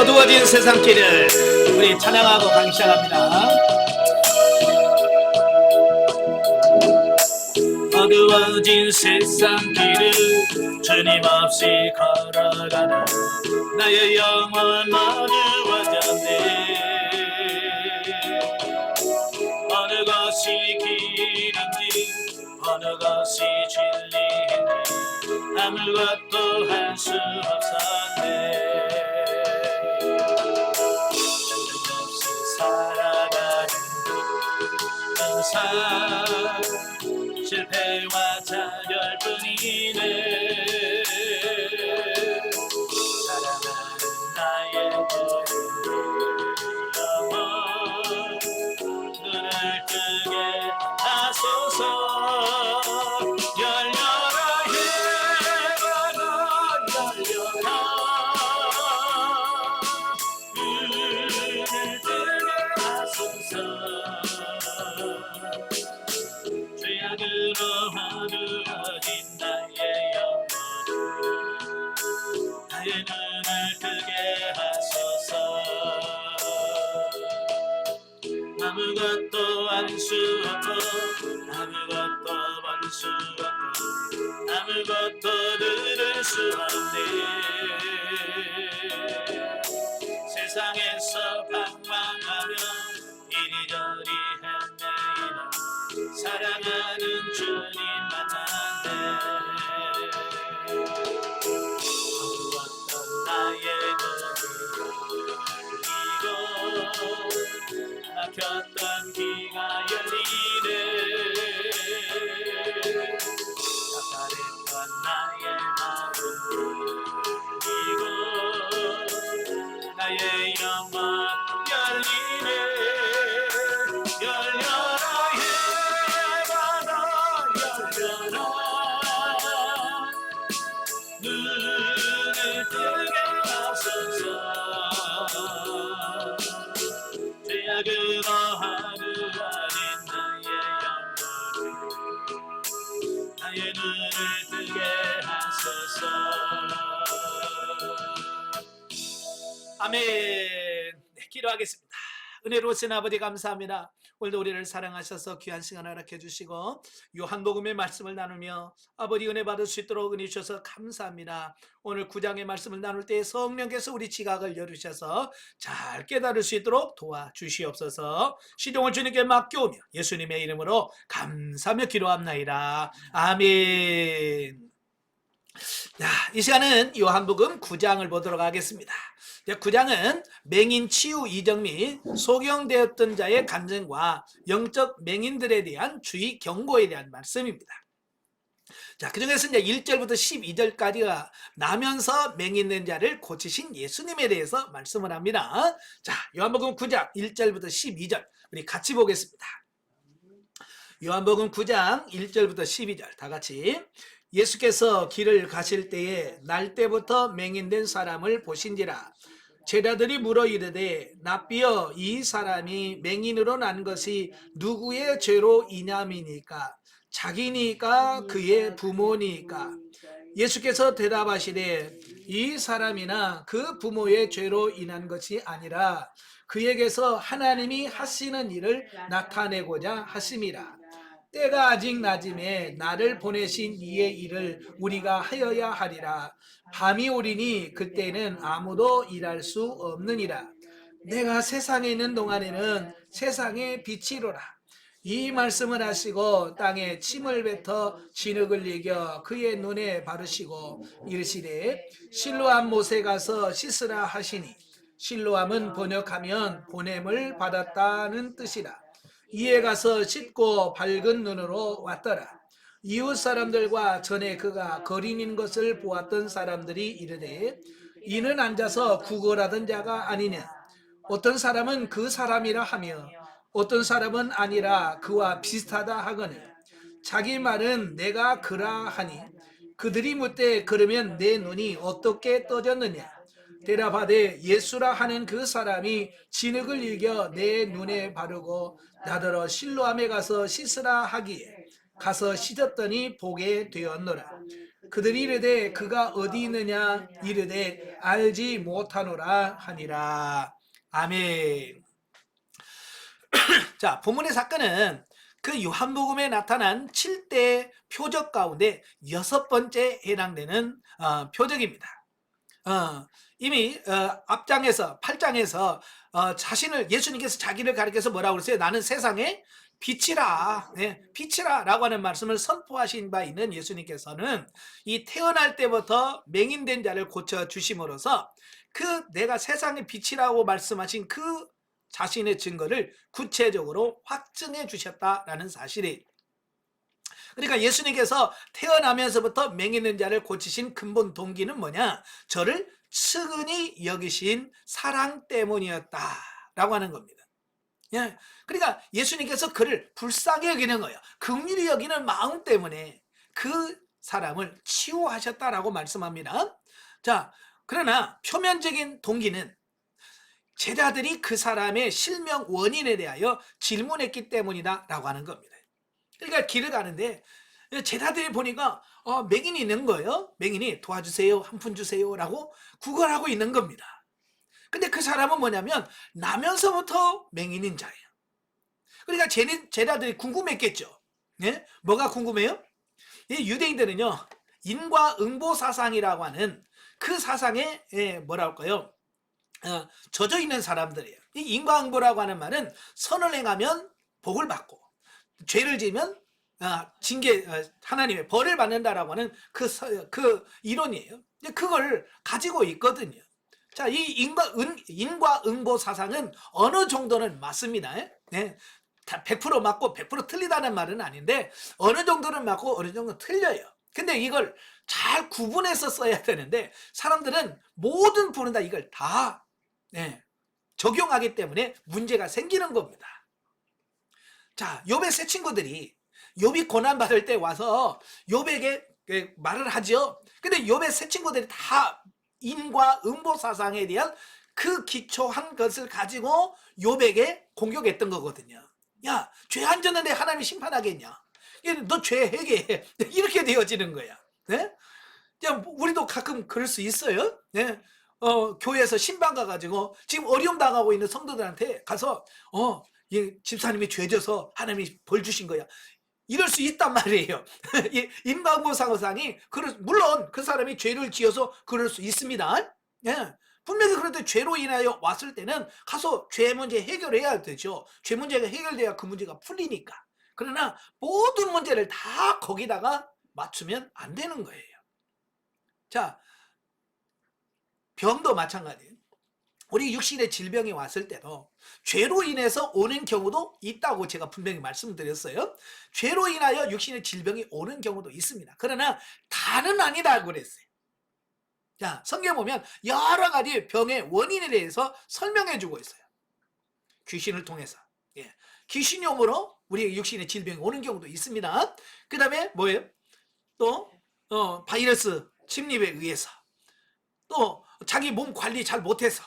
어두워진 세상길을 우리 찬양하고 가기 시작합니다. 어두워진 세상길을 주님 없이 걸어가다 나의 영혼 어두워졌네. 어느 것이 길인지 어느 것이 진리인지 아무것도 할 수 없었네. 주님 없이 살아가는 삶 실패와 차별뿐이네. 사랑하는 나의 영혼 눈을 뜨게 하소서. 열려라 예배가 열려라 눈을 뜨게 하소서. 죄악으로 어두워진 나의 영혼 나의 눈을 뜨게 하소서. 아무것도 알 수 없고 아무것도 볼 수 없고 아무것도 들을 수 없네. 세상에서 방황하며 이리저리 헤매이다 사랑하는 주님 만났네. 어두웠던 나의 눈을 열리고 막혔던 귀가 열리네. 깜깜했던 나의 마음 열리고 나의 영혼 열리네. 열려라 예배가 열려라 눈을 뜨게 하소서. 죄악으로 어두워진 나의 영혼 나의 눈을 뜨게 하소서. 아멘. 네, 기도하겠습니다. 은혜로우신 아버지 감사합니다. 오늘도 우리를 사랑하셔서 귀한 시간 허락해 주시고 요한복음의 말씀을 나누며 아버지 은혜 받을 수 있도록 은혜 주셔서 감사합니다. 오늘 9장의 말씀을 나눌 때 성령께서 우리 지각을 열으셔서 잘 깨달을 수 있도록 도와주시옵소서. 시종을 주님께 맡겨오며 예수님의 이름으로 감사하며 기도합나이다. 아멘. 자, 이 시간은 요한복음 9장을 보도록 하겠습니다. 9장은 맹인 치유 이적 및 소경되었던 자의 간증과 영적 맹인들에 대한 주의 경고에 대한 말씀입니다. 자, 그 중에서 이제 1절부터 12절까지가 나면서 맹인된 자를 고치신 예수님에 대해서 말씀을 합니다. 자, 요한복음 9장 1절부터 12절 우리 같이 보겠습니다. 요한복음 9장 1절부터 12절 다 같이. 예수께서 길을 가실 때에 날 때부터 맹인된 사람을 보신지라. 제자들이 물어 이르되 납비여 이 사람이 맹인으로 난 것이 누구의 죄로 인함이니까? 자기니까 그의 부모니까? 예수께서 대답하시되 이 사람이나 그 부모의 죄로 인한 것이 아니라 그에게서 하나님이 하시는 일을 나타내고자 하심이라. 때가 아직 낮음에 나를 보내신 이의 일을 우리가 하여야 하리라. 밤이 오리니 그때는 아무도 일할 수 없느니라. 내가 세상에 있는 동안에는 세상의 빛이로라. 이 말씀을 하시고 땅에 침을 뱉어 진흙을 이겨 그의 눈에 바르시고 이르시되 실로암 못에 가서 씻으라 하시니 실로암은 번역하면 보냄을 받았다는 뜻이라. 이에 가서 씻고 밝은 눈으로 왔더라. 이웃 사람들과 전에 그가 거린인 것을 보았던 사람들이 이르되 이는 앉아서 구걸하던 자가 아니냐. 어떤 사람은 그 사람이라 하며 어떤 사람은 아니라 그와 비슷하다 하거늘 자기 말은 내가 그라 하니 그들이 묻되 그러면 내 눈이 어떻게 떠졌느냐. 대답하되 예수라 하는 그 사람이 진흙을 이겨 내 눈에 바르고 나더러 실로암에 가서 씻으라 하기에 가서 씻었더니 보게 되었노라. 그들이 이르되 그가 어디 있느냐 이르되 알지 못하노라 하니라. 아멘. 자, 본문의 사건은 그 요한복음에 나타난 7대 표적 가운데 6번째 해당되는 표적입니다. 이미 앞장에서 8장에서 자신을 예수님께서 자기를 가리켜서 뭐라고 그랬어요? 나는 세상의 빛이라, 네, 빛이라 라고 하는 말씀을 선포하신 바 있는 예수님께서는 이 태어날 때부터 맹인된 자를 고쳐주심으로써 그 내가 세상의 빛이라고 말씀하신 그 자신의 증거를 구체적으로 확증해 주셨다라는 사실이, 그러니까 예수님께서 태어나면서부터 맹인된 자를 고치신 근본 동기는 뭐냐? 저를 측은히 여기신 사랑 때문이었다라고 하는 겁니다. 예, 그러니까 예수님께서 그를 불쌍히 여기는 거예요. 긍휼히 여기는 마음 때문에 그 사람을 치유하셨다라고 말씀합니다. 자, 그러나 표면적인 동기는 제자들이 그 사람의 실명 원인에 대하여 질문했기 때문이다 라고 하는 겁니다. 그러니까 길을 가는데 제자들이 보니까 맹인이 있는 거예요. 맹인이 도와주세요, 한 푼 주세요 라고 구걸하고 있는 겁니다. 근데 그 사람은 뭐냐면 나면서부터 맹인인 자예요. 그러니까 제자들이 궁금했겠죠. 예? 뭐가 궁금해요? 유대인들은요, 인과응보 사상이라고 하는 그 사상에 뭐라 할까요? 젖어 있는 사람들이에요. 이 인과응보라고 하는 말은 선을 행하면 복을 받고 죄를 지으면 징계, 하나님의 벌을 받는다라고 하는 그 이론이에요. 그걸 가지고 있거든요. 자, 이 인과응보 사상은 어느 정도는 맞습니다. 네. 다 100% 맞고 100% 틀리다는 말은 아닌데 어느 정도는 맞고 어느 정도는 틀려요. 근데 이걸 잘 구분해서 써야 되는데 사람들은 모든 부분 다 이걸 다 적용하기 때문에 문제가 생기는 겁니다. 자, 욥의 세 친구들이 욥이 고난 받을 때 와서 욥에게 말을 하죠. 근데 욥의 세 친구들이 다 인과응보 사상에 대한 그 기초한 것을 가지고 욥에게 공격했던 거거든요. 야, 죄 안 졌는데 하나님이 심판하겠냐? 너 죄 회개해. 이렇게 되어지는 거야. 네? 우리도 가끔 그럴 수 있어요. 네? 교회에서 신방 가가지고 지금 어려움 당하고 있는 성도들한테 가서 집사님이 죄 져서 하나님이 벌 주신 거야. 이럴 수 있단 말이에요. 인과응보 사상이 물론 그 사람이 죄를 지어서 그럴 수 있습니다. 예. 분명히 그런데 죄로 인하여 왔을 때는 가서 죄 문제 해결해야 되죠. 죄 문제가 해결돼야 그 문제가 풀리니까. 그러나 모든 문제를 다 거기다가 맞추면 안 되는 거예요. 자, 병도 마찬가지예요. 우리 육신의 질병이 왔을 때도 죄로 인해서 오는 경우도 있다고 제가 분명히 말씀드렸어요. 죄로 인하여 육신의 질병이 오는 경우도 있습니다. 그러나 다는 아니다고 그랬어요. 자, 성경 보면 여러 가지 병의 원인에 대해서 설명해 주고 있어요. 귀신을 통해서. 귀신이 오므로 우리 육신의 질병이 오는 경우도 있습니다. 그 다음에 뭐예요? 또 바이러스 침입에 의해서, 또 자기 몸 관리 잘 못해서,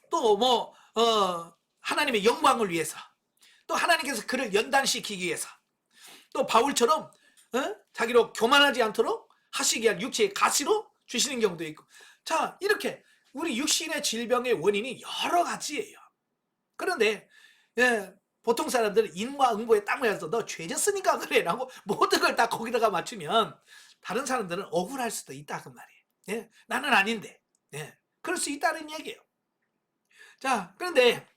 또 하나님의 영광을 위해서, 또 하나님께서 그를 연단시키기 위해서, 또 바울처럼 자기로 교만하지 않도록 하시기 위한 육체의 가시로 주시는 경우도 있고. 자, 이렇게 우리 육신의 질병의 원인이 여러 가지예요. 그런데 보통 사람들은 인과응보에 딱 모여서 너 죄졌으니까 그래 라고 모든 걸 다 거기다가 맞추면 다른 사람들은 억울할 수도 있다 그 말이에요. 나는 아닌데. 그럴 수 있다는 얘기예요. 자, 그런데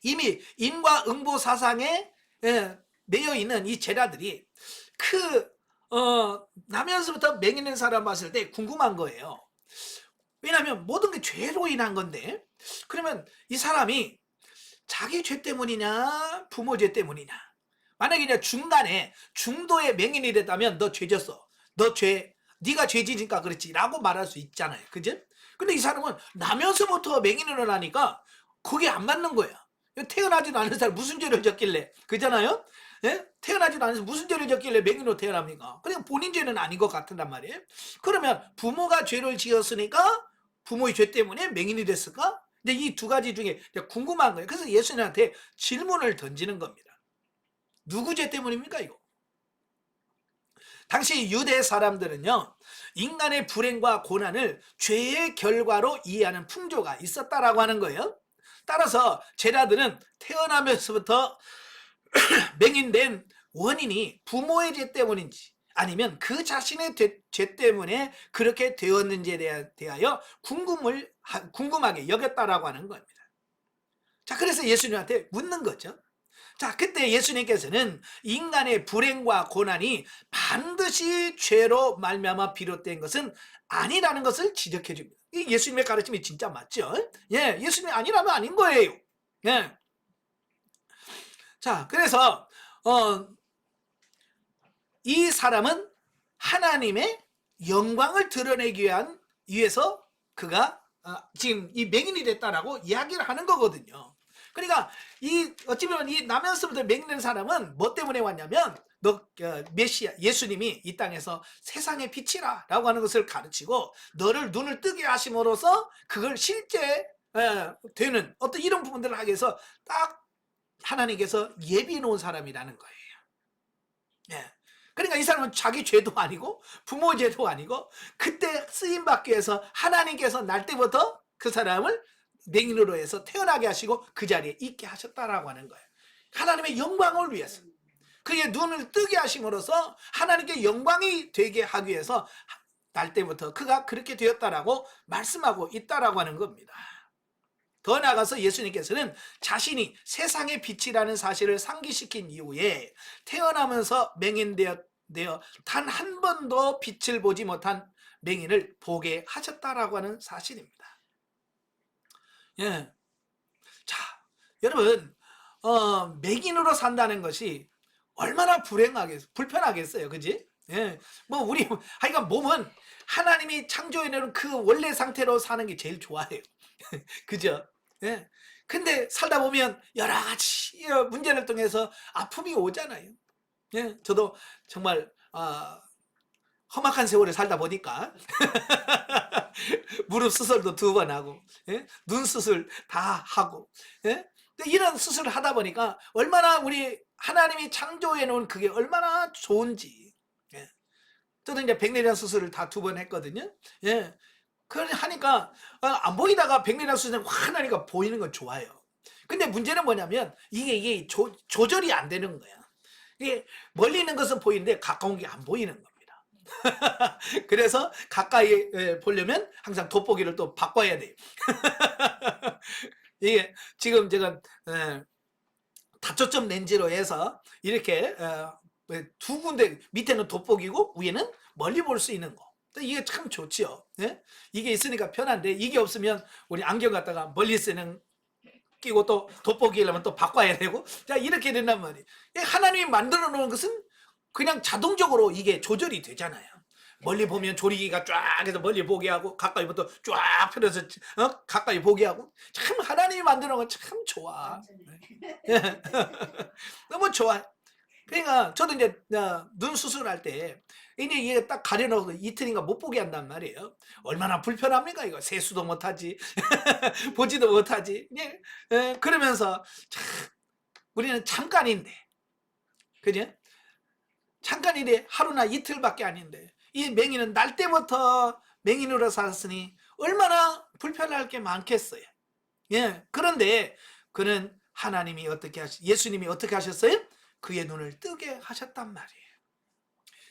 이미 인과응보 사상에 매여 있는 이 제자들이 나면서부터 맹인된 사람 봤을 때 궁금한 거예요. 왜냐하면 모든 게 죄로 인한 건데, 그러면 이 사람이 자기 죄 때문이냐 부모 죄 때문이냐, 만약에 이제 중간에 중도의 맹인이 됐다면 너 죄졌어, 네가 죄지니까 그렇지 라고 말할 수 있잖아요. 그죠? 근데 이 사람은 나면서부터 맹인을 하니까 그게 안 맞는 거야. 태어나지도 않은 사람 무슨 죄를 졌길래, 그잖아요? 태어나지도 않아서 무슨 죄를 졌길래 맹인으로 태어납니까? 그냥 본인 죄는 아닌 것 같단 말이에요. 그러면 부모가 죄를 지었으니까 부모의 죄 때문에 맹인이 됐을까? 근데 이 두 가지 중에 궁금한 거예요. 그래서 예수님한테 질문을 던지는 겁니다. 누구 죄 때문입니까 이거? 당시 유대 사람들은요, 인간의 불행과 고난을 죄의 결과로 이해하는 풍조가 있었다라고 하는 거예요. 따라서 제자들은 태어나면서부터 맹인된 원인이 부모의 죄 때문인지 아니면 그 자신의 죄 때문에 그렇게 되었는지에 대하여 궁금하게 여겼다라고 하는 겁니다. 자, 그래서 예수님한테 묻는 거죠. 자, 그때 예수님께서는 인간의 불행과 고난이 반드시 죄로 말미암아 비롯된 것은 아니라는 것을 지적해 줍니다. 이 예수님의 가르침이 진짜 맞죠? 예, 예수님이 아니라면 아닌 거예요. 예. 자, 그래서 이 사람은 하나님의 영광을 드러내기 위해서 그가 지금 이 맹인이 됐다라고 이야기를 하는 거거든요. 그러니까 어찌 보면 이 나면서부터 맹인된 사람은 뭐 때문에 왔냐면 메시아 예수님이 이 땅에서 세상의 빛이라 라고 하는 것을 가르치고 너를 눈을 뜨게 하심으로써 그걸 실제 되는 어떤 이런 부분들을 하기 위해서 딱 하나님께서 예비해 놓은 사람이라는 거예요. 예. 그러니까 이 사람은 자기 죄도 아니고 부모 죄도 아니고 그때 쓰임 받기 위해서 하나님께서 날 때부터 그 사람을 맹인으로 해서 태어나게 하시고 그 자리에 있게 하셨다라고 하는 거예요. 하나님의 영광을 위해서 그의 눈을 뜨게 하심으로써 하나님께 영광이 되게 하기 위해서 날 때부터 그가 그렇게 되었다라고 말씀하고 있다라고 하는 겁니다. 더 나아가서 예수님께서는 자신이 세상의 빛이라는 사실을 상기시킨 이후에 태어나면서 맹인되어 단 한 번도 빛을 보지 못한 맹인을 보게 하셨다라고 하는 사실입니다. 예. 자, 여러분, 맹인으로 산다는 것이 얼마나 불편하겠어요, 그지? 예. 뭐 하여간 몸은 하나님이 창조해내는 그 원래 상태로 사는 게 제일 좋아해요. 그죠? 예. 근데 살다 보면 여러 가지 문제를 통해서 아픔이 오잖아요. 예. 저도 정말 험악한 세월을 살다 보니까 무릎 수술도 2번 하고, 예? 눈 수술 다 하고, 예? 이런 수술을 하다 보니까 얼마나 우리 하나님이 창조해 놓은 그게 얼마나 좋은지. 예. 저도 이제 백내장 수술을 다 2번 했거든요. 예. 그걸 하니까 안 보이다가 백내장 수술을 확 하니까 보이는 건 좋아요. 근데 문제는 뭐냐면 이게 조절이 안 되는 거야. 이게 멀리 있는 것은 보이는데 가까운 게 안 보이는 겁니다. 그래서 가까이 보려면 항상 돋보기를 또 바꿔야 돼요. 이게 지금 제가 다초점 렌즈로 해서 이렇게 2군데 밑에는 돋보기고 위에는 멀리 볼 수 있는 거. 이게 참 좋지요. 예? 이게 있으니까 편한데 이게 없으면 우리 안경 갖다가 멀리 쓰는 끼고 또 돋보기라면 또 바꿔야 되고 자 이렇게 된단 말이에요. 하나님이 만들어 놓은 것은 그냥 자동적으로 이게 조절이 되잖아요. 멀리 보면 조리기가 쫙 해서 멀리 보게 하고 가까이 보면 또 쫙 펴려서 가까이 보게 하고 참 하나님이 만들어 놓은 건 참 좋아. 너무 좋아. 그러니까 저도 이제 눈 수술할 때 이게 딱 가려놓고 이틀인가 못 보게 한단 말이에요. 얼마나 불편합니까 이거. 세수도 못하지 보지도 못하지. 그러면서 참 우리는 잠깐인데 그죠? 잠깐인데 하루나 이틀밖에 아닌데 이 맹인은 날 때부터 맹인으로 살았으니 얼마나 불편할 게 많겠어요. 예. 그런데 그는 예수님이 어떻게 하셨어요? 그의 눈을 뜨게 하셨단 말이에요.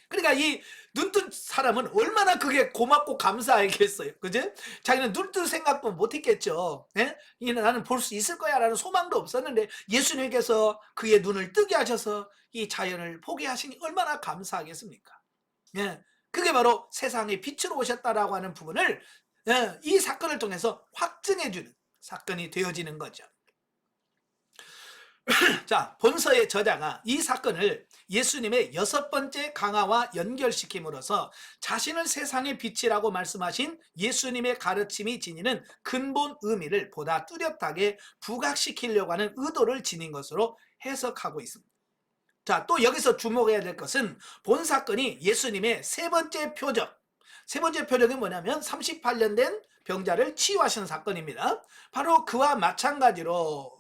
그러니까 이 눈뜬 사람은 얼마나 그게 고맙고 감사하겠어요. 그죠? 자기는 눈뜰 생각도 못 했겠죠. 예? 나는 볼 수 있을 거야 라는 소망도 없었는데 예수님께서 그의 눈을 뜨게 하셔서 이 자연을 보게 하시니 얼마나 감사하겠습니까? 예. 그게 바로 세상의 빛으로 오셨다라고 하는 부분을 이 사건을 통해서 확증해주는 사건이 되어지는 거죠. 자, 본서의 저자가 이 사건을 예수님의 6번째 강화와 연결시킴으로써 자신을 세상의 빛이라고 말씀하신 예수님의 가르침이 지니는 근본 의미를 보다 뚜렷하게 부각시키려고 하는 의도를 지닌 것으로 해석하고 있습니다. 자, 또 여기서 주목해야 될 것은 본 사건이 예수님의 세 번째 표적이 뭐냐면 38년 된 병자를 치유하신 사건입니다. 바로 그와 마찬가지로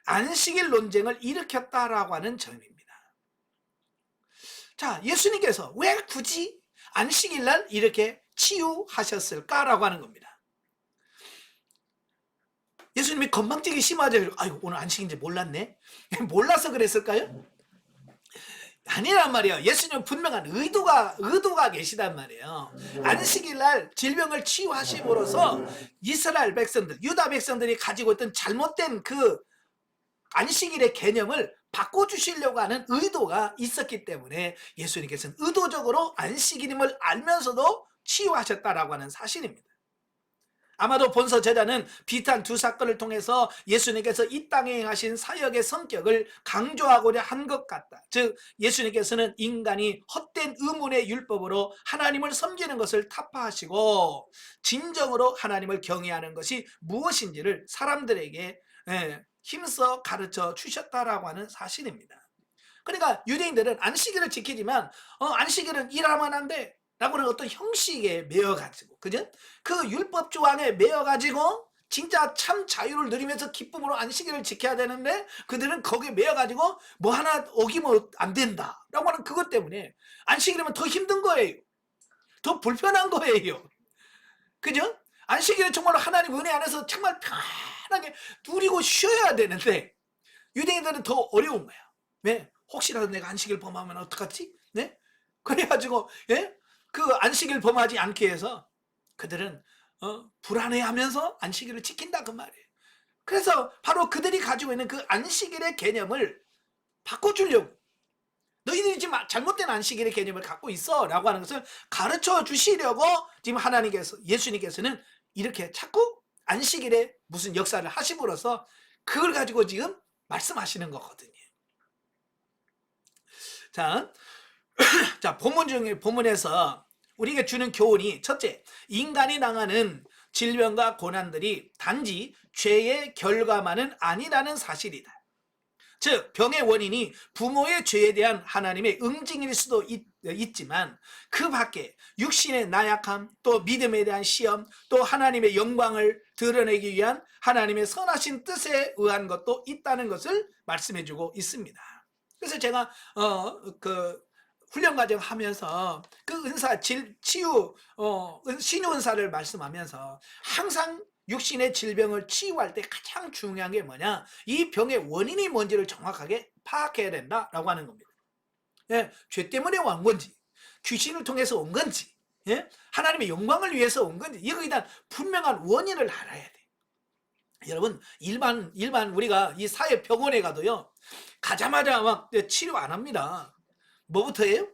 안식일 논쟁을 일으켰다라고 하는 점입니다. 자, 예수님께서 왜 굳이 안식일 날 이렇게 치유하셨을까라고 하는 겁니다. 예수님이 건망증이 심하죠. 아유, 오늘 안식인지 몰랐네. 몰라서 그랬을까요? 아니란 말이에요. 예수님은 분명한 의도가 계시단 말이에요. 안식일 날 질병을 치유하심으로써 이스라엘 백성들, 유다 백성들이 가지고 있던 잘못된 그 안식일의 개념을 바꿔주시려고 하는 의도가 있었기 때문에 예수님께서는 의도적으로 안식일임을 알면서도 치유하셨다라고 하는 사실입니다. 아마도 본서 제자는 비슷한 두 사건을 통해서 예수님께서 이 땅에 행하신 사역의 성격을 강조하고자 한 것 같다. 즉 예수님께서는 인간이 헛된 의문의 율법으로 하나님을 섬기는 것을 타파하시고 진정으로 하나님을 경외하는 것이 무엇인지를 사람들에게 힘써 가르쳐 주셨다라고 하는 사실입니다. 그러니까 유대인들은 안식일을 지키지만 안식일은 일하면 안 돼 라고는 어떤 형식에 매여가지고, 그죠? 그 율법 조항에 매여가지고 진짜 참 자유를 누리면서 기쁨으로 안식일을 지켜야 되는데 그들은 거기에 매여가지고 뭐 하나 어기면 안 된다 라고 하는 그것 때문에 안식일이면 더 힘든 거예요. 더 불편한 거예요. 그죠? 안식일은 정말로 하나님 은혜 안에서 정말 편하게 누리고 쉬어야 되는데 유대인들은 더 어려운 거야. 왜? 혹시라도 내가 안식일 범하면 어떡하지? 네? 그래가지고 그 안식일 범하지 않게 해서 그들은 불안해하면서 안식일을 지킨다 그 말이에요. 그래서 바로 그들이 가지고 있는 그 안식일의 개념을 바꿔주려고, 너희들이 지금 잘못된 안식일의 개념을 갖고 있어 라고 하는 것을 가르쳐 주시려고 지금 하나님께서, 예수님께서는 이렇게 자꾸 안식일에 무슨 역사를 하심으로써 그걸 가지고 지금 말씀하시는 거거든요. 자, 본문에서 우리에게 주는 교훈이, 첫째, 인간이 당하는 질병과 고난들이 단지 죄의 결과만은 아니라는 사실이다. 즉 병의 원인이 부모의 죄에 대한 하나님의 응징일 수도 있지만 그 밖에 육신의 나약함, 또 믿음에 대한 시험, 또 하나님의 영광을 드러내기 위한 하나님의 선하신 뜻에 의한 것도 있다는 것을 말씀해주고 있습니다. 그래서 제가 그 훈련 과정 하면서 그 은사, 치유, 신유 은사를 말씀하면서 항상 육신의 질병을 치유할 때 가장 중요한 게 뭐냐, 이 병의 원인이 뭔지를 정확하게 파악해야 된다라고 하는 겁니다. 죄 때문에 온 건지, 귀신을 통해서 온 건지, 하나님의 영광을 위해서 온 건지, 이거에 대한 분명한 원인을 알아야 돼. 여러분, 일반 우리가 이 사회 병원에 가도요, 가자마자 막 치료 안 합니다. 뭐부터 해요?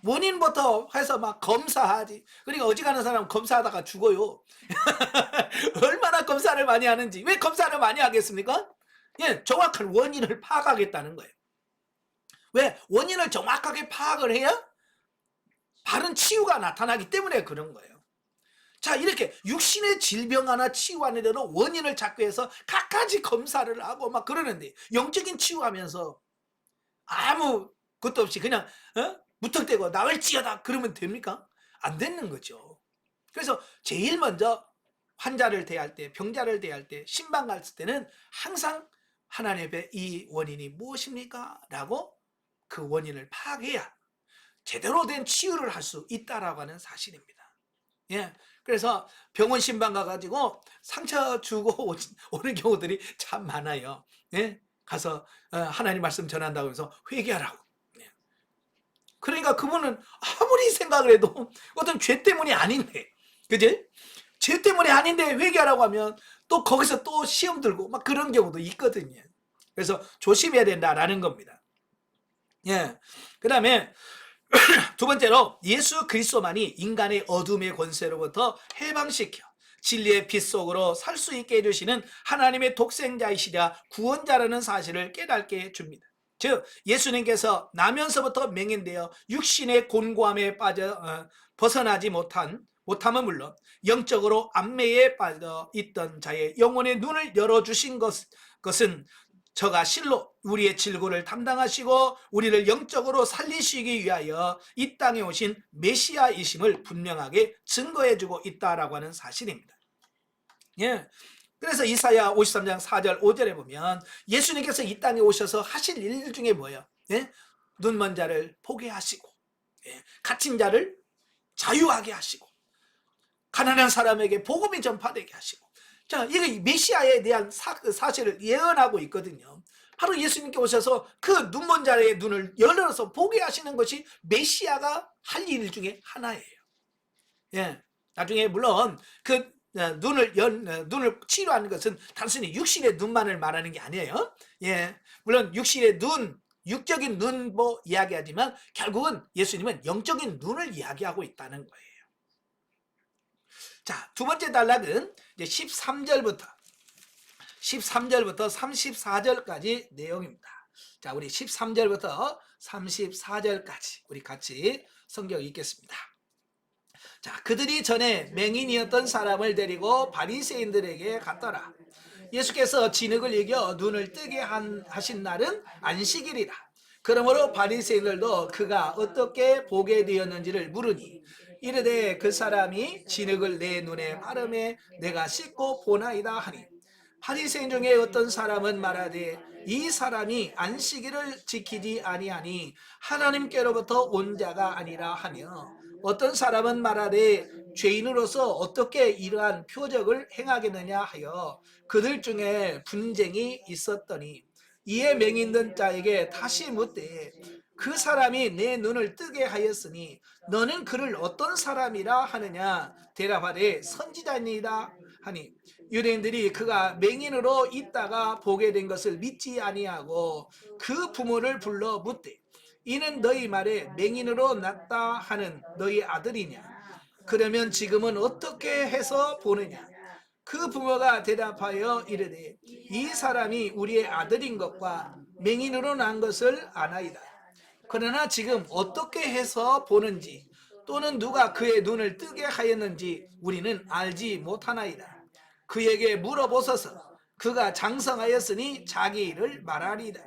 원인부터 해서 막 검사하지. 그러니까 어지간한 사람 검사하다가 죽어요. 얼마나 검사를 많이 하는지. 왜 검사를 많이 하겠습니까? 정확한 원인을 파악하겠다는 거예요. 왜? 원인을 정확하게 파악을 해야 바른 치유가 나타나기 때문에 그런 거예요. 자, 이렇게 육신의 질병 하나 치유하는 데는 원인을 찾기 위해서 갖가지 검사를 하고 막 그러는데, 영적인 치유하면서 아무 것도 없이 그냥 무턱대고 나을지어다 그러면 됩니까? 안 되는 거죠. 그래서 제일 먼저 환자를 대할 때, 병자를 대할 때, 신방 갔을 때는 항상 하나님 앞에 이 원인이 무엇입니까? 라고 그 원인을 파악해야 제대로 된 치유를 할 수 있다라고 하는 사실입니다. 그래서 병원 신방 가가지고 상처 주고 오는 경우들이 참 많아요. 가서 하나님 말씀 전한다고 해서 회개하라고. 그러니까 그분은 아무리 생각을 해도 어떤 죄 때문이 아닌데, 그지? 죄 때문이 아닌데 회개하라고 하면 또 거기서 또 시험 들고 막 그런 경우도 있거든요. 그래서 조심해야 된다라는 겁니다. 그 다음에 두 번째로 예수 그리스도만이 인간의 어둠의 권세로부터 해방시켜 진리의 빛 속으로 살 수 있게 해주시는 하나님의 독생자이시라 구원자라는 사실을 깨닫게 해줍니다. 즉 예수님께서 나면서부터 맹인되어 육신의 곤고함에 빠져 벗어나지 못함은 물론 영적으로 암매에 빠져 있던 자의 영혼의 눈을 열어주신 것은 저가 실로 우리의 질고를 담당하시고 우리를 영적으로 살리시기 위하여 이 땅에 오신 메시아이심을 분명하게 증거해주고 있다라고 하는 사실입니다. 그래서 이사야 53장 4절 5절에 보면 예수님께서 이 땅에 오셔서 하실 일 중에 뭐예요? 눈먼 자를 보게 하시고, 갇힌 자를 자유하게 하시고, 가난한 사람에게 복음이 전파되게 하시고. 자, 이거 메시아에 대한 사실을 예언하고 있거든요. 바로 예수님께 오셔서 그 눈먼 자의 눈을 열어서 보게 하시는 것이 메시아가 할 일 중에 하나예요. 나중에 물론 그 눈을 치료하는 것은 단순히 육신의 눈만을 말하는 게 아니에요. 물론 육신의 눈, 육적인 눈 뭐 이야기하지만 결국은 예수님은 영적인 눈을 이야기하고 있다는 거예요. 자, 두 번째 단락은 이제 13절부터 34절까지 내용입니다. 자, 우리 13절부터 34절까지 우리 같이 성경 읽겠습니다. 자, 그들이 전에 맹인이었던 사람을 데리고 바리새인들에게 갔더라. 예수께서 진흙을 이겨 눈을 뜨게 하신 날은 안식일이라. 그러므로 바리새인들도 그가 어떻게 보게 되었는지를 물으니 이르되 그 사람이 진흙을 내 눈에 바르매 내가 씻고 보나이다 하니, 바리새인 중에 어떤 사람은 말하되 이 사람이 안식일을 지키지 아니하니 하나님께로부터 온 자가 아니라 하며, 어떤 사람은 말하되 죄인으로서 어떻게 이러한 표적을 행하겠느냐 하여 그들 중에 분쟁이 있었더니, 이에 맹인된 자에게 다시 묻되 그 사람이 내 눈을 뜨게 하였으니 너는 그를 어떤 사람이라 하느냐. 대답하되 선지자니이다 하니, 유대인들이 그가 맹인으로 있다가 보게 된 것을 믿지 아니하고 그 부모를 불러 묻되 이는 너희 말에 맹인으로 났다 하는 너희 아들이냐. 그러면 지금은 어떻게 해서 보느냐. 그 부모가 대답하여 이르되 이 사람이 우리의 아들인 것과 맹인으로 난 것을 아나이다. 그러나 지금 어떻게 해서 보는지 또는 누가 그의 눈을 뜨게 하였는지 우리는 알지 못하나이다. 그에게 물어보소서. 그가 장성하였으니 자기 일을 말하리이다.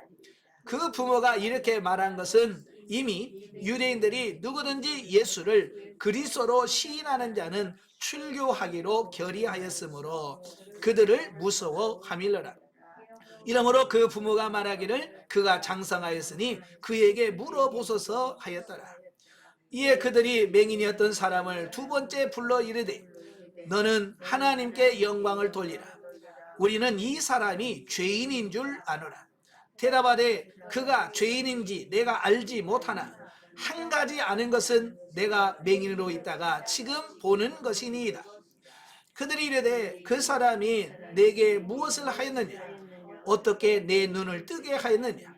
그 부모가 이렇게 말한 것은 이미 유대인들이 누구든지 예수를 그리스도로 시인하는 자는 출교하기로 결의하였으므로 그들을 무서워함이러라. 이러므로 그 부모가 말하기를 그가 장성하였으니 그에게 물어보소서 하였더라. 이에 그들이 맹인이었던 사람을 두 번째 불러 이르되 너는 하나님께 영광을 돌리라. 우리는 이 사람이 죄인인 줄 아노라. 대답하되 그가 죄인인지 내가 알지 못하나 한 가지 아는 것은 내가 맹인으로 있다가 지금 보는 것이니이다. 그들이 이르되 그 사람이 내게 무엇을 하였느냐. 어떻게 내 눈을 뜨게 하였느냐.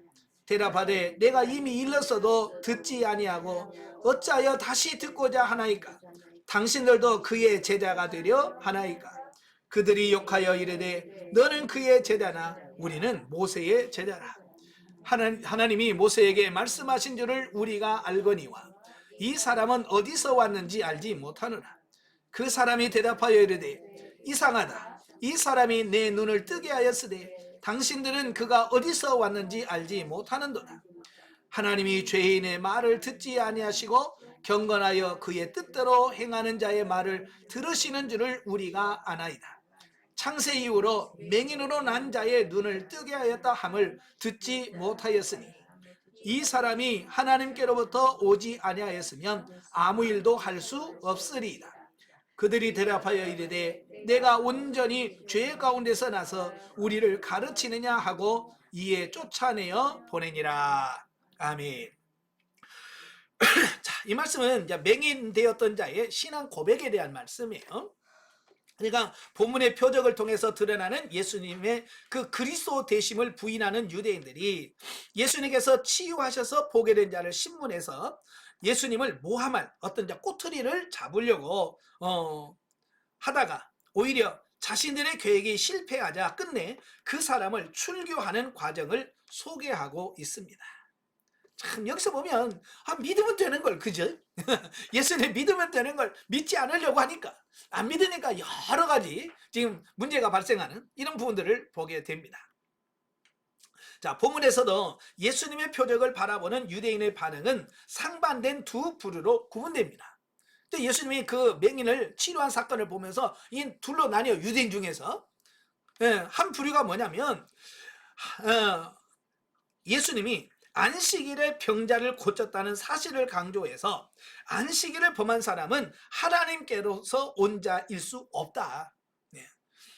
대답하되 내가 이미 일렀어도 듣지 아니하고 어찌하여 다시 듣고자 하나이까. 당신들도 그의 제자가 되려 하나이까. 그들이 욕하여 이르되 너는 그의 제자나 우리는 모세의 제자라. 하나님이 모세에게 말씀하신 줄을 우리가 알거니와 이 사람은 어디서 왔는지 알지 못하노라. 그 사람이 대답하여 이르되 이상하다. 이 사람이 내 눈을 뜨게 하였으되 당신들은 그가 어디서 왔는지 알지 못하는도다. 하나님이 죄인의 말을 듣지 아니하시고 경건하여 그의 뜻대로 행하는 자의 말을 들으시는 줄을 우리가 아나이다. 창세 이후로 맹인으로 난 자의 눈을 뜨게 하였다 함을 듣지 못하였으니 이 사람이 하나님께로부터 오지 아니하였으면 아무 일도 할 수 없으리이다. 그들이 대답하여 이르되 내가 온전히 죄 가운데서 나서 우리를 가르치느냐 하고 이에 쫓아내어 보내니라. 아멘. 자, 이 말씀은 이제 맹인 되었던 자의 신앙 고백에 대한 말씀이에요. 그러니까 본문의 표적을 통해서 드러나는 예수님의 그 그리스도 되심을 부인하는 유대인들이 예수님께서 치유하셔서 보게 된 자를 신문해서 예수님을 모함할 어떤 꼬투리를 잡으려고 하다가 오히려 자신들의 계획이 실패하자 끝내 그 사람을 출교하는 과정을 소개하고 있습니다. 참 여기서 보면 믿으면 되는 걸, 그죠? 예수님 믿으면 되는 걸 믿지 않으려고 하니까, 안 믿으니까 여러 가지 지금 문제가 발생하는 이런 부분들을 보게 됩니다. 자, 본문에서도 예수님의 표적을 바라보는 유대인의 반응은 상반된 두 부류로 구분됩니다. 예수님이 그 맹인을 치료한 사건을 보면서 이 둘로 나뉘어, 유대인 중에서. 한 부류가 뭐냐면 예수님이 안식일에 병자를 고쳤다는 사실을 강조해서 안식일을 범한 사람은 하나님께로서 온 자일 수 없다. 네.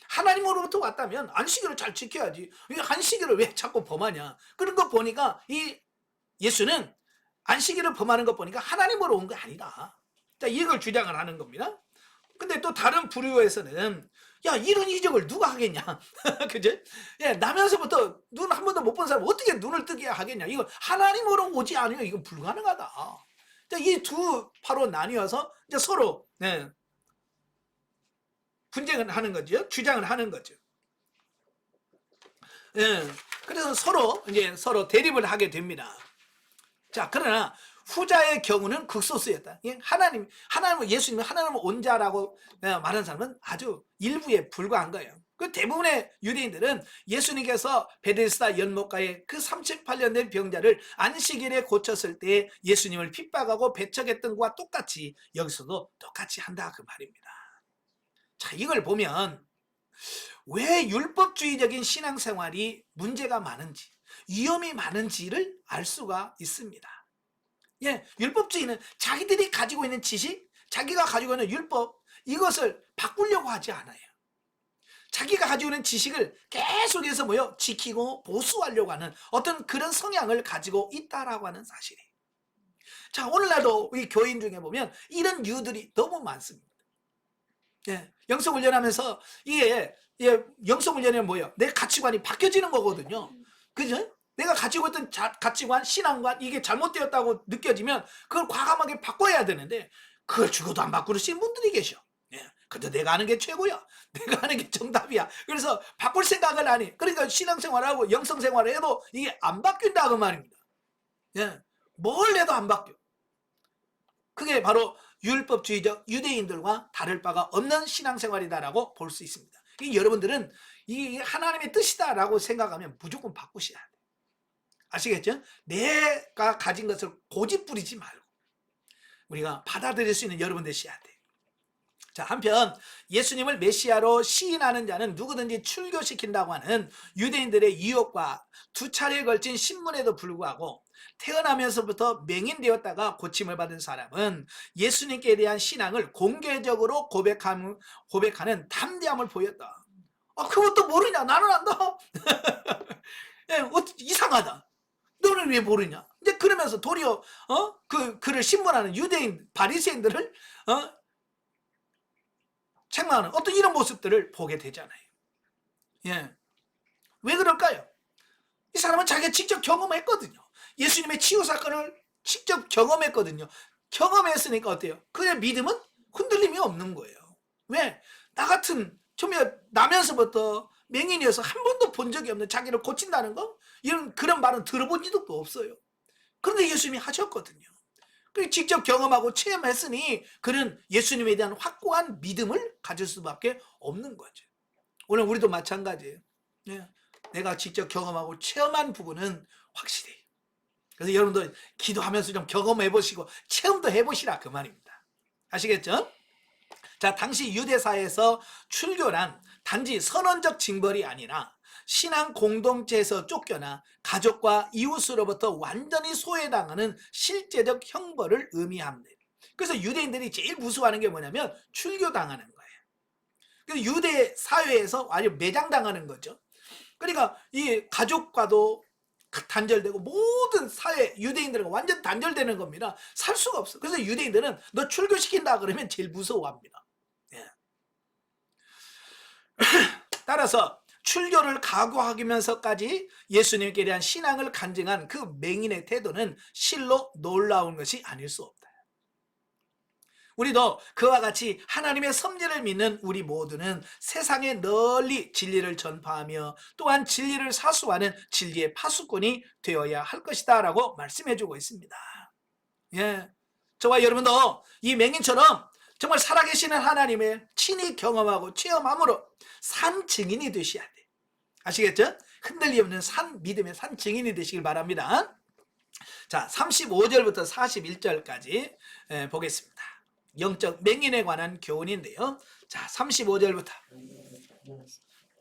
하나님으로부터 왔다면 안식일을 잘 지켜야지. 왜 안식일을 왜 자꾸 범하냐? 그런 거 보니까 이 예수는 안식일을 범하는 것 보니까 하나님으로 온 게 아니다. 자, 이걸 주장을 하는 겁니다. 근데 또 다른 부류에서는 야, 이런 이적을 누가 하겠냐? 그죠? 예, 나면서부터 눈 한 번도 못 본 사람 어떻게 눈을 뜨게 하겠냐? 이거 하나님으로 오지 않으면 이건 불가능하다. 자, 이 두 파로 나뉘어서 이제 서로 분쟁을 하는 거죠. 주장을 하는 거죠. 예, 그래서 서로 대립을 하게 됩니다. 자, 그러나 후자의 경우는 극소수였다. 하나님은 예수님은 하나님은 온자라고 말하는 사람은 아주 일부에 불과한 거예요. 그 대부분의 유대인들은 예수님께서 베데스다 연못가에 그 38년 된 병자를 안식일에 고쳤을 때 예수님을 핍박하고 배척했던 것과 똑같이 여기서도 똑같이 한다 그 말입니다. 자, 이걸 보면 왜 율법주의적인 신앙생활이 문제가 많은지, 위험이 많은지를 알 수가 있습니다. 예, 율법주의는 자기들이 가지고 있는 지식, 자기가 가지고 있는 율법, 이것을 바꾸려고 하지 않아요. 자기가 가지고 있는 지식을 계속해서 지키고 보수하려고 하는 어떤 그런 성향을 가지고 있다라고 하는 사실이에요. 자, 오늘날도 우리 교인 중에 보면 이런 유들이 너무 많습니다. 예, 영성훈련하면서 영성훈련이 뭐예요? 내 가치관이 바뀌어지는 거거든요. 그죠? 내가 가지고 있던 가치관, 신앙관 이게 잘못되었다고 느껴지면 그걸 과감하게 바꿔야 되는데 그걸 죽어도 안 바꾸시는 분들이 계셔. 예, 근데 내가 하는 게 최고야. 내가 하는 게 정답이야. 그래서 바꿀 생각을 안 해. 그러니까 신앙생활하고 영성생활을 해도 이게 안 바뀐다 그 말입니다. 예, 뭘 해도 안 바뀌어. 그게 바로 율법주의적 유대인들과 다를 바가 없는 신앙생활이다라고 볼 수 있습니다. 여러분들은 이게 하나님의 뜻이다라고 생각하면 무조건 바꾸셔야 돼요. 아시겠죠? 내가 가진 것을 고집 부리지 말고 우리가 받아들일 수 있는 여러분 되셔야 돼요. 자, 한편 예수님을 메시아로 시인하는 자는 누구든지 출교시킨다고 하는 유대인들의 유혹과 두 차례에 걸친 신문에도 불구하고 태어나면서부터 맹인되었다가 고침을 받은 사람은 예수님께 대한 신앙을 공개적으로 고백하는 담대함을 보였다. 그것도 모르냐? 나는 안다. 예, 이상하다. 너는 왜 모르냐? 이제 그러면서 도리어 그를 신문하는 유대인 바리새인들을 책망하는 어떤 이런 모습들을 보게 되잖아요. 예, 왜 그럴까요? 이 사람은 자기가 직접 경험했거든요. 예수님의 치유 사건을 직접 경험했거든요. 경험했으니까 어때요? 그의 믿음은 흔들림이 없는 거예요. 왜? 나 같은 나면서부터 맹인이어서 한 번도 본 적이 없는 자기를 고친다는 거? 그런 말은 들어본 적도 없어요. 그런데 예수님이 하셨거든요. 직접 경험하고 체험했으니 그는 예수님에 대한 확고한 믿음을 가질 수밖에 없는 거죠. 오늘 우리도 마찬가지예요. 내가 직접 경험하고 체험한 부분은 확실해요. 그래서 여러분도 기도하면서 좀 경험해 보시고 체험도 해보시라 그 말입니다. 아시겠죠? 자, 당시 유대사회에서 출교란 단지 선언적 징벌이 아니라 신앙 공동체에서 쫓겨나 가족과 이웃으로부터 완전히 소외당하는 실제적 형벌을 의미합니다. 그래서 유대인들이 제일 무서워하는 게 뭐냐면 출교당하는 거예요. 그래서 유대 사회에서 아주 매장당하는 거죠. 그러니까 이 가족과도 단절되고 모든 사회 유대인들과 완전 단절되는 겁니다. 살 수가 없어. 그래서 유대인들은 너 출교시킨다 그러면 제일 무서워합니다. 예. 따라서 출교를 각오하면서까지 예수님께 대한 신앙을 간증한 그 맹인의 태도는 실로 놀라운 것이 아닐 수 없다. 우리도 그와 같이 하나님의 섭리를 믿는 우리 모두는 세상에 널리 진리를 전파하며 또한 진리를 사수하는 진리의 파수꾼이 되어야 할 것이다 라고 말씀해주고 있습니다. 예, 저와 여러분도 이 맹인처럼 정말 살아계시는 하나님의 친히 경험하고 체험함으로 산 증인이 되셔야 돼. 아시겠죠? 흔들림 없는 믿음의 산 증인이 되시길 바랍니다. 자, 35절부터 41절까지 보겠습니다. 영적 맹인에 관한 교훈인데요. 자, 35절부터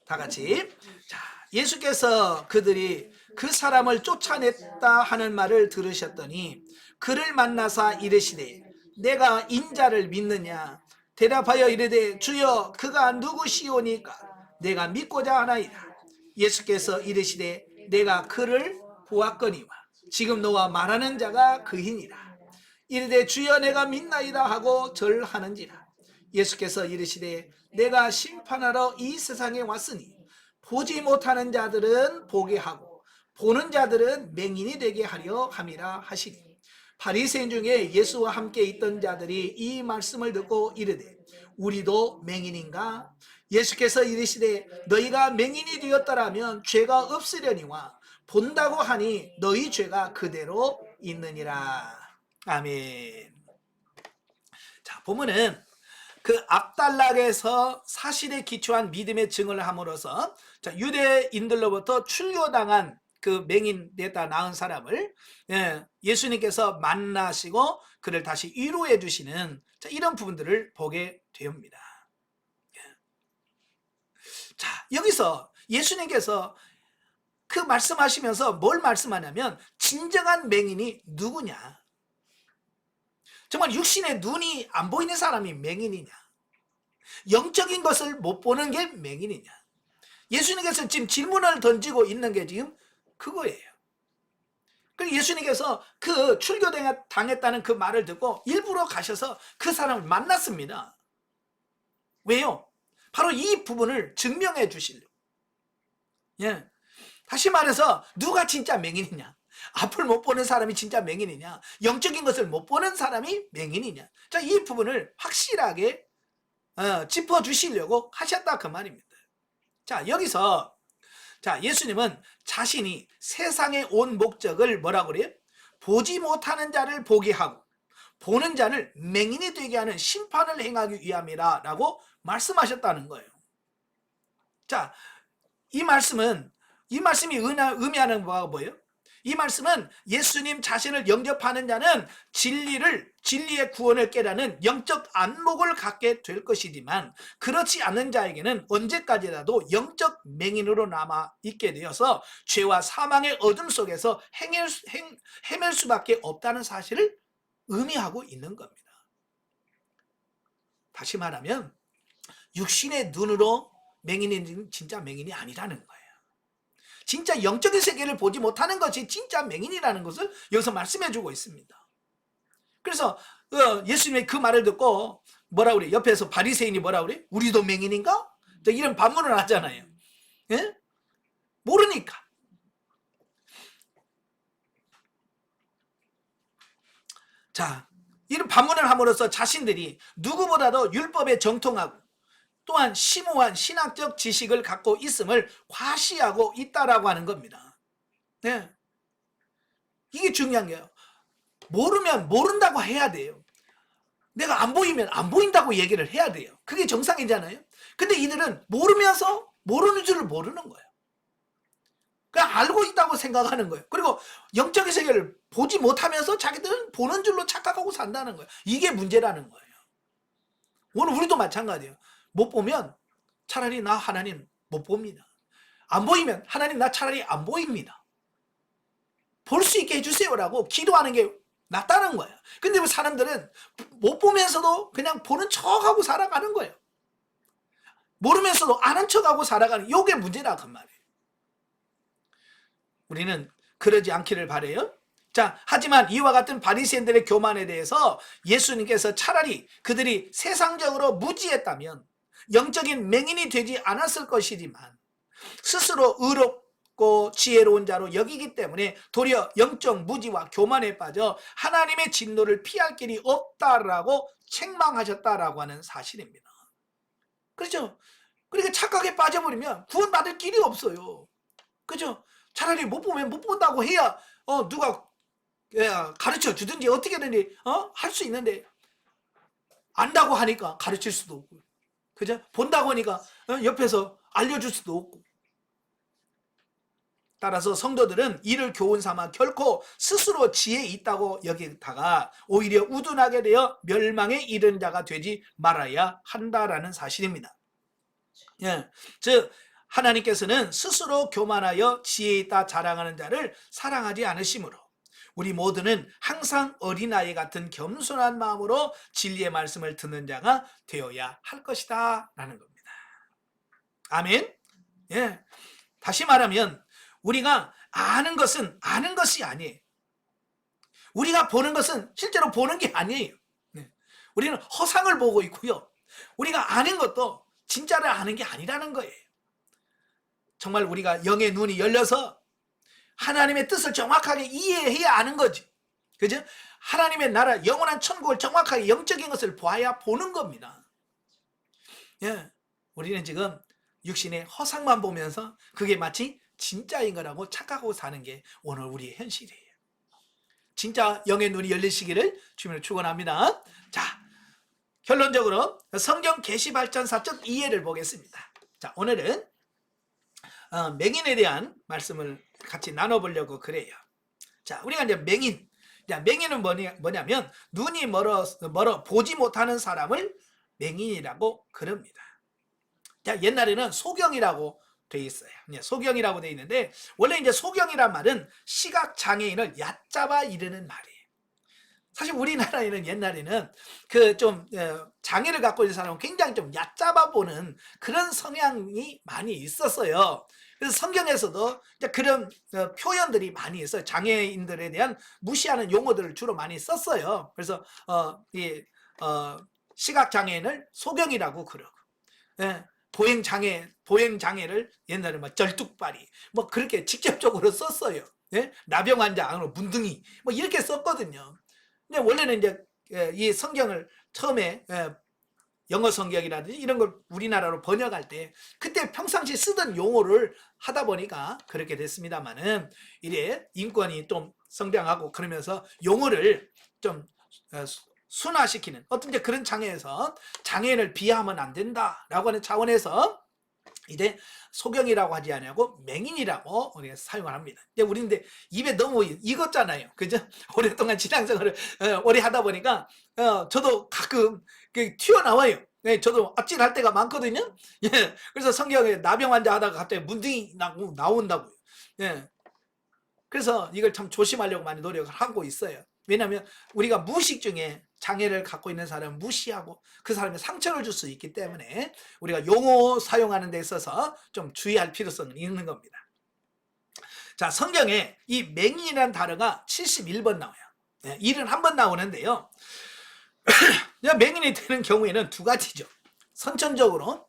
다 같이. 자, 예수께서 그들이 그 사람을 쫓아냈다 하는 말을 들으셨더니 그를 만나사 이르시되 내가 인자를 믿느냐? 대답하여 이르되 주여 그가 누구시오니까 내가 믿고자 하나이다. 예수께서 이르시되 내가 그를 보았거니와 지금 너와 말하는 자가 그이니라. 이르되 주여 내가 믿나이다 하고 절하는지라. 예수께서 이르시되 내가 심판하러 이 세상에 왔으니 보지 못하는 자들은 보게 하고 보는 자들은 맹인이 되게 하려 함이라 하시니 바리새인 중에 예수와 함께 있던 자들이 이 말씀을 듣고 이르되 우리도 맹인인가? 예수께서 이르시되 너희가 맹인이 되었더라면 죄가 없으려니와 본다고 하니 너희 죄가 그대로 있느니라. 아멘. 자, 보면은 그 압달락에서 사실에 기초한 믿음의 증언을 함으로써 자, 유대인들로부터 출교당한 그 맹인 됐다 나은 사람을 예수님께서 만나시고 그를 다시 위로해 주시는 자, 이런 부분들을 보게 됩니다. 자, 여기서 예수님께서 그 말씀하시면서 뭘 말씀하냐면 진정한 맹인이 누구냐? 정말 육신의 눈이 안 보이는 사람이 맹인이냐? 영적인 것을 못 보는 게 맹인이냐? 예수님께서 지금 질문을 던지고 있는 게 지금 그거예요. 그리고 예수님께서 그 출교당했다는 그 말을 듣고 일부러 가셔서 그 사람을 만났습니다. 왜요? 바로 이 부분을 증명해 주시려고. 예. 다시 말해서 누가 진짜 맹인이냐? 앞을 못 보는 사람이 진짜 맹인이냐? 영적인 것을 못 보는 사람이 맹인이냐? 자, 이 부분을 확실하게 짚어주시려고 하셨다 그 말입니다. 자, 여기서 자, 예수님은 자신이 세상에 온 목적을 뭐라고 그래요? 보지 못하는 자를 보게 하고 보는 자를 맹인이 되게 하는 심판을 행하기 위함이라 라고 말씀하셨다는 거예요. 자, 이 말씀이 의미하는 바가 뭐예요? 이 말씀은 예수님 자신을 영접하는 자는 진리의 구원을 깨닫는 영적 안목을 갖게 될 것이지만 그렇지 않은 자에게는 언제까지라도 영적 맹인으로 남아 있게 되어서 죄와 사망의 어둠 속에서 헤맬 수밖에 없다는 사실을 의미하고 있는 겁니다. 다시 말하면 육신의 눈으로 맹인이 진짜 맹인이 아니라는 거예요. 진짜 영적인 세계를 보지 못하는 것이 진짜 맹인이라는 것을 여기서 말씀해 주고 있습니다. 그래서 예수님의 그 말을 듣고 뭐라 그래? 옆에서 바리새인이 뭐라 그래? 우리도 맹인인가? 이런 반문을 하잖아요. 예? 모르니까. 자, 이런 반문을 함으로써 자신들이 누구보다도 율법에 정통하고 또한 심오한 신학적 지식을 갖고 있음을 과시하고 있다라고 하는 겁니다. 네. 이게 중요한 게요. 모르면 모른다고 해야 돼요. 내가 안 보이면 안 보인다고 얘기를 해야 돼요. 그게 정상이잖아요. 근데 이들은 모르면서 모르는 줄을 모르는 거예요. 그냥 알고 있다고 생각하는 거예요. 그리고 영적인 세계를 보지 못하면서 자기들은 보는 줄로 착각하고 산다는 거예요. 이게 문제라는 거예요. 오늘 우리도 마찬가지예요. 못 보면 차라리 나 하나님 못 봅니다. 안 보이면 하나님 나 차라리 안 보입니다. 볼 수 있게 해주세요라고 기도하는 게 낫다는 거예요. 근데 사람들은 못 보면서도 그냥 보는 척하고 살아가는 거예요. 모르면서도 아는 척하고 살아가는 이게 문제라 그 말이에요. 우리는 그러지 않기를 바라요. 자, 하지만 이와 같은 바리새인들의 교만에 대해서 예수님께서 차라리 그들이 세상적으로 무지했다면 영적인 맹인이 되지 않았을 것이지만 스스로 의롭고 지혜로운 자로 여기기 때문에 도리어 영적 무지와 교만에 빠져 하나님의 진노를 피할 길이 없다라고 책망하셨다라고 하는 사실입니다. 그렇죠? 그러니까 착각에 빠져버리면 구원받을 길이 없어요. 그렇죠? 차라리 못 보면 못 본다고 해야 누가 가르쳐 주든지 어떻게든지 할 수 있는데 안다고 하니까 가르칠 수도 없고, 그죠? 본다고 하니까 옆에서 알려줄 수도 없고. 따라서 성도들은 이를 교훈 삼아 결코 스스로 지혜 있다고 여기다가 오히려 우둔하게 되어 멸망에 이른 자가 되지 말아야 한다라는 사실입니다. 예, 즉 하나님께서는 스스로 교만하여 지혜 있다 자랑하는 자를 사랑하지 않으시므로 우리 모두는 항상 어린아이 같은 겸손한 마음으로 진리의 말씀을 듣는 자가 되어야 할 것이다 라는 겁니다. 아멘. 예. 다시 말하면 우리가 아는 것은 아는 것이 아니에요. 우리가 보는 것은 실제로 보는 게 아니에요. 네. 우리는 허상을 보고 있고요. 우리가 아는 것도 진짜를 아는 게 아니라는 거예요. 정말 우리가 영의 눈이 열려서 하나님의 뜻을 정확하게 이해해야 아는 거지. 그죠? 하나님의 나라, 영원한 천국을 정확하게 영적인 것을 보아야 보는 겁니다. 예. 우리는 지금 육신의 허상만 보면서 그게 마치 진짜인 거라고 착각하고 사는 게 오늘 우리의 현실이에요. 진짜 영의 눈이 열리시기를 주님을 축원합니다. 자, 결론적으로 성경 계시 발전사적 이해를 보겠습니다. 자, 오늘은 맹인에 대한 말씀을 같이 나눠보려고 그래요. 자, 우리가 이제 맹인. 자, 맹인은 뭐냐면 눈이 멀어 보지 못하는 사람을 맹인이라고 그럽니다. 자, 옛날에는 소경이라고 돼 있어요. 소경이라고 돼 있는데 원래 이제 소경이란 말은 시각 장애인을 얕잡아 이르는 말이에요. 사실 우리나라에는 옛날에는 그 좀 장애를 갖고 있는 사람은 굉장히 좀 얕잡아 보는 그런 성향이 많이 있었어요. 그래서 성경에서도 이제 그런 표현들이 많이 있어요. 장애인들에 대한 무시하는 용어들을 주로 많이 썼어요. 그래서 시각 장애인을 소경이라고 그러고, 보행 장애를 옛날에 막 절뚝발이 뭐 그렇게 직접적으로 썼어요. 나병 환자, 문둥이 뭐 이렇게 썼거든요. 근데 원래는 이제 이 성경을 처음에 영어 성경이라든지 이런 걸 우리나라로 번역할 때 그때 평상시 쓰던 용어를 하다 보니까 그렇게 됐습니다만은 이래 인권이 좀 성장하고 그러면서 용어를 좀 순화시키는 어떤 이제 그런 장애에서 장애인을 비하하면 안 된다라고 하는 차원에서 이제 소경이라고 하지 않냐고 맹인이라고 우리가 사용을 합니다. 우리는 입에 너무 익었잖아요. 그죠? 오랫동안 신앙생활을 오래 하다 보니까 저도 가끔 튀어나와요. 저도 아찔할 때가 많거든요. 예. 그래서 성경에 나병 환자 하다가 갑자기 문둥이 나온다고요. 예. 그래서 이걸 참 조심하려고 많이 노력을 하고 있어요. 왜냐하면 우리가 무의식 중에 장애를 갖고 있는 사람을 무시하고 그 사람에 상처를 줄 수 있기 때문에 우리가 용어 사용하는 데 있어서 좀 주의할 필요성이 있는 겁니다. 자, 성경에 이 맹인이라는 단어가 71번 나와요. 71번 나오는데요. 맹인이 되는 경우에는 두 가지죠. 선천적으로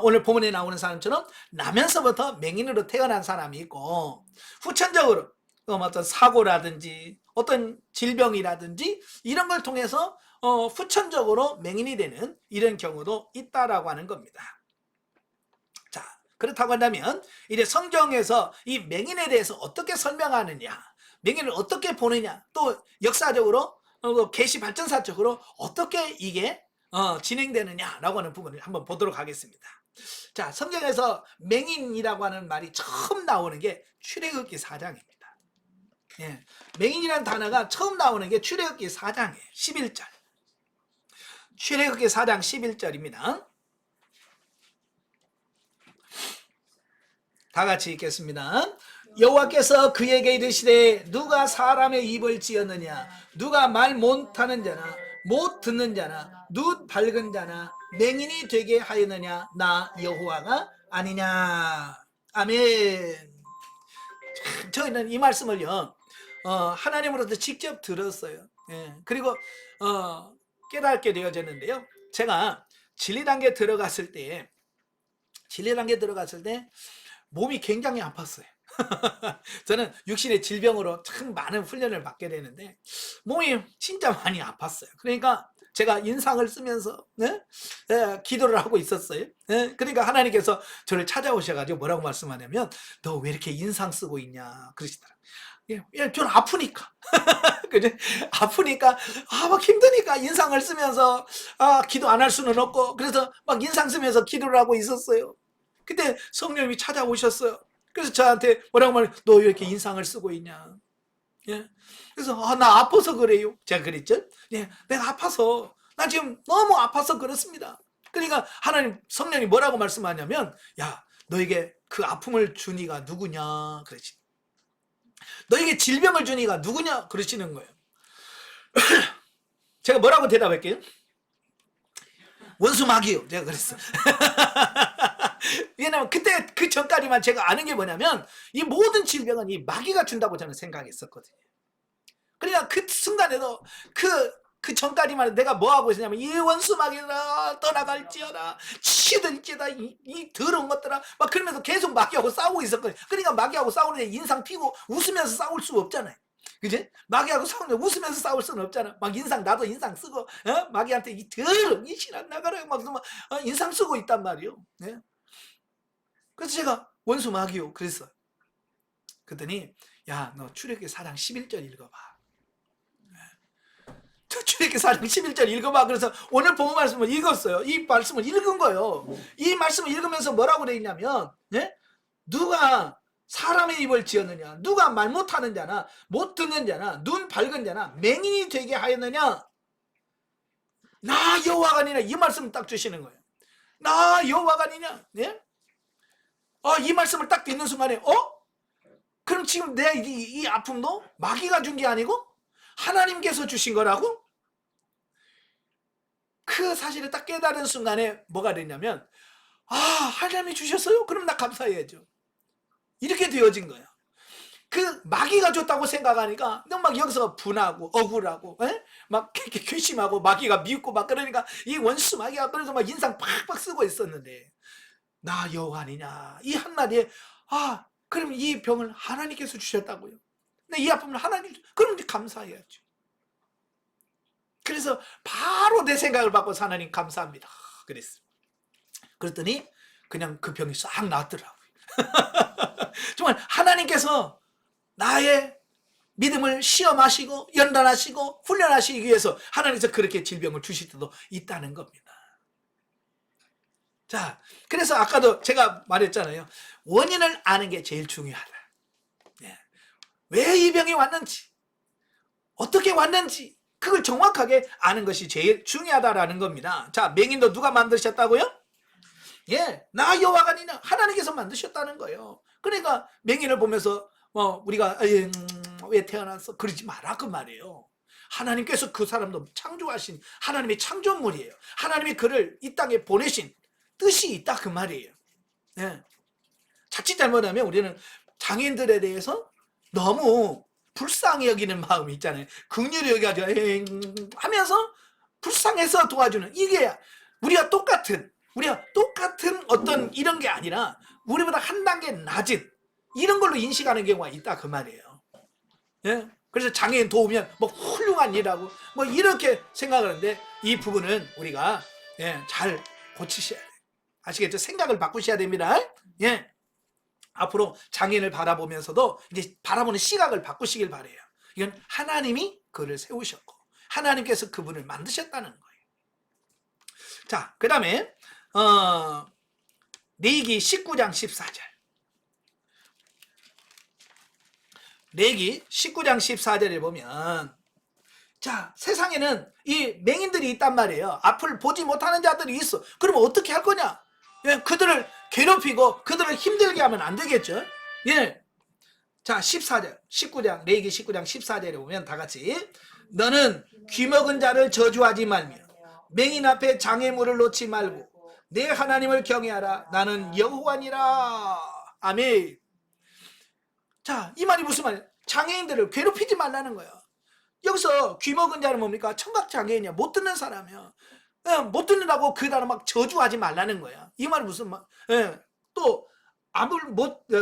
오늘 본문에 나오는 사람처럼 나면서부터 맹인으로 태어난 사람이 있고, 후천적으로 어떤 사고라든지 어떤 질병이라든지 이런 걸 통해서 후천적으로 맹인이 되는 이런 경우도 있다라고 하는 겁니다. 자, 그렇다고 한다면 이제 성경에서 이 맹인에 대해서 어떻게 설명하느냐, 맹인을 어떻게 보느냐, 또 역사적으로 계시 발전사적으로 어떻게 이게 진행되느냐라고 하는 부분을 한번 보도록 하겠습니다. 자, 성경에서 맹인이라고 하는 말이 처음 나오는 게 출애굽기 4장입니다. 예, 맹인이라는 단어가 처음 나오는 게 출애굽기 4장이에요. 11절. 출애굽기 4장 11절입니다. 다 같이 읽겠습니다. 여호와께서 그에게 이르시되 누가 사람의 입을 지었느냐, 누가 말 못하는 자나 못 듣는 자나 눈 밝은 자나 맹인이 되게 하였느냐, 나 여호와가 아니냐. 아멘. 저희는 이 말씀을요 하나님으로부터 직접 들었어요. 그리고 깨닫게 되어졌는데요. 제가 진리단계 들어갔을 때 몸이 굉장히 아팠어요. 저는 육신의 질병으로 참 많은 훈련을 받게 되는데 몸이 진짜 많이 아팠어요. 그러니까 제가 인상을 쓰면서 기도를 하고 있었어요. 그러니까 하나님께서 저를 찾아오셔가지고 뭐라고 말씀하냐면, 너 왜 이렇게 인상 쓰고 있냐 그러시더라고요. 저는 아프니까. 그죠? 아프니까, 막 힘드니까 인상을 쓰면서, 기도 안 할 수는 없고, 그래서 막 인상 쓰면서 기도를 하고 있었어요. 그때 성령님이 찾아오셨어요. 그래서 저한테 뭐라고 말해요? 너 왜 이렇게 인상을 쓰고 있냐? 그래서, 나 아파서 그래요. 제가 그랬죠? 내가 아파서, 나 지금 너무 아파서 그렇습니다. 그러니까 하나님, 성령이 뭐라고 말씀하냐면, 야, 너에게 그 아픔을 준 이가 누구냐 그러지. 너에게 질병을 준 이가 누구냐 그러시는 거예요. 제가 뭐라고 대답할게요? 원수 마귀요. 제가 그랬어. 왜냐면 그때 그 전까지만 제가 아는 게 뭐냐면 이 모든 질병은 이 마귀가 준다고 저는 생각했었거든요. 그러니까 그 순간에도 그 전까지만 내가 뭐 하고 있었냐면 이 원수 마귀라 떠나갈지어다 치들지어다 이 더러운 것들아 막 그러면서 계속 마귀하고 싸우고 있었거든요. 그러니까 마귀하고 싸우는데 인상 피고 웃으면서 싸울 수 없잖아요. 그지? 마귀하고 싸우는데 웃으면서 싸울 수는 없잖아. 막 나도 인상 쓰고 마귀한테 이 더러운 이 신한 나가라 막 인상 쓰고 있단 말이요. 네? 그래서 제가 원수 마귀요 그랬어. 그랬더니 야 너 출애굽기 4장 11절 읽어봐. 출애굽기 4장 11절 읽어봐. 그래서 오늘 본문 말씀을 읽었어요. 이 말씀을 읽은 거예요. 이 말씀을 읽으면서 뭐라고 되어 있냐면 예? 누가 사람의 입을 지었느냐 누가 말 못하는 자나 못 듣는 자나 눈 밝은 자나 맹인이 되게 하였느냐 나 여호와가 아니냐 이 말씀을 딱 주시는 거예요. 나 여호와가 아니냐 예? 이 말씀을 딱 듣는 순간에 그럼 지금 내 이 아픔도 마귀가 준 게 아니고 하나님께서 주신 거라고? 그 사실을 딱 깨달은 순간에 뭐가 됐냐면 하나님이 주셨어요? 그럼 나 감사해야죠. 이렇게 되어진 거예요. 그 마귀가 줬다고 생각하니까 너 막 여기서 분하고 억울하고 막 괘씸하고 마귀가 미웃고 막 그러니까 이 원수 마귀가 그래서 막 인상 팍팍 쓰고 있었는데 나 여호와 아니냐 이 한마디에 그럼 이 병을 하나님께서 주셨다고요. 근데 이 아픔을 하나님 그럼 이제 감사해야죠. 그래서 바로 내 생각을 바꿔서 하나님 감사합니다 그랬어. 그랬더니 그냥 그 병이 싹 나았더라고요. 정말 하나님께서 나의 믿음을 시험하시고 연단하시고 훈련하시기 위해서 하나님께서 그렇게 질병을 주실 때도 있다는 겁니다. 자, 그래서 아까도 제가 말했잖아요. 원인을 아는 게 제일 중요하다. 왜 이 병이 왔는지 어떻게 왔는지 그걸 정확하게 아는 것이 제일 중요하다라는 겁니다. 자, 맹인도 누가 만드셨다고요? 나 여호와가 아니냐 하나님께서 만드셨다는 거예요. 그러니까 맹인을 보면서 우리가 왜 태어났어 그러지 마라 그 말이에요. 하나님께서 그 사람도 창조하신 하나님의 창조물이에요. 하나님이 그를 이 땅에 보내신 뜻이 있다 그 말이에요. 자칫 잘못하면 우리는 장애인들에 대해서 너무 불쌍히 여기는 마음이 있잖아요. 긍휼히 여겨가지고 하면서 불쌍해서 도와주는 이게 우리가 똑같은 어떤 이런 게 아니라 우리보다 한 단계 낮은 이런 걸로 인식하는 경우가 있다 그 말이에요. 그래서 장애인 도우면 뭐 훌륭한 일하고 뭐 이렇게 생각하는데 이 부분은 우리가 잘 고치셔야 돼요. 아시겠죠? 생각을 바꾸셔야 됩니다. 앞으로 장애인을 바라보면서도 이제 바라보는 시각을 바꾸시길 바래요. 이건 하나님이 그를 세우셨고 하나님께서 그분을 만드셨다는 거예요. 자, 그 다음에 레위기 19장 14절 레위기 19장 14절에 보면 자, 세상에는 이 맹인들이 있단 말이에요. 앞을 보지 못하는 자들이 있어. 그러면 어떻게 할 거냐? 그들을 괴롭히고 그들을 힘들게 하면 안 되겠죠. 자, 14절 19장 레위기 19장 14절에 보면 다 같이 너는 귀먹은 자를 저주하지 말며 맹인 앞에 장애물을 놓지 말고 내 하나님을 경외하라. 나는 여호와니라. 아멘. 자, 이 말이 무슨 말이에요? 장애인들을 괴롭히지 말라는 거예요. 여기서 귀먹은 자는 뭡니까? 청각장애인이야. 못 듣는 사람이야. 못 듣는다고 그 사람 막 저주하지 말라는 거야. 이 말은 무슨 말? 또 앞을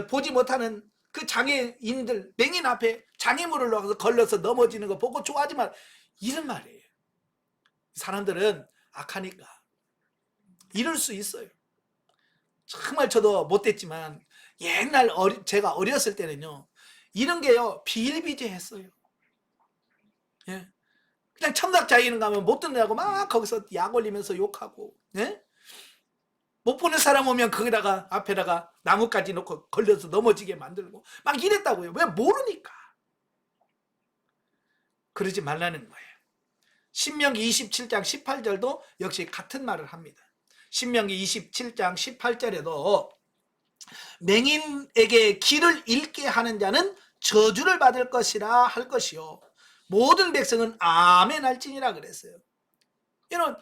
보지 못하는 그 장애인들 맹인 앞에 장애물을 넣어서 걸려서 넘어지는 거 보고 좋아하지 말 이런 말이에요. 사람들은 악하니까 이럴 수 있어요. 정말 저도 못됐지만 옛날 제가 어렸을 때는요 이런 게요 비일비재했어요. 그냥 청각장애인 가면 못 듣느라고 막 거기서 약 올리면서 욕하고 못 보는 사람 오면 거기다가 앞에다가 나뭇가지 놓고 걸려서 넘어지게 만들고 막 이랬다고요. 왜? 모르니까. 그러지 말라는 거예요. 신명기 27장 18절도 역시 같은 말을 합니다. 신명기 27장 18절에도 맹인에게 길을 잃게 하는 자는 저주를 받을 것이라 할 것이요 모든 백성은 아멘 할지니라 그랬어요. 이런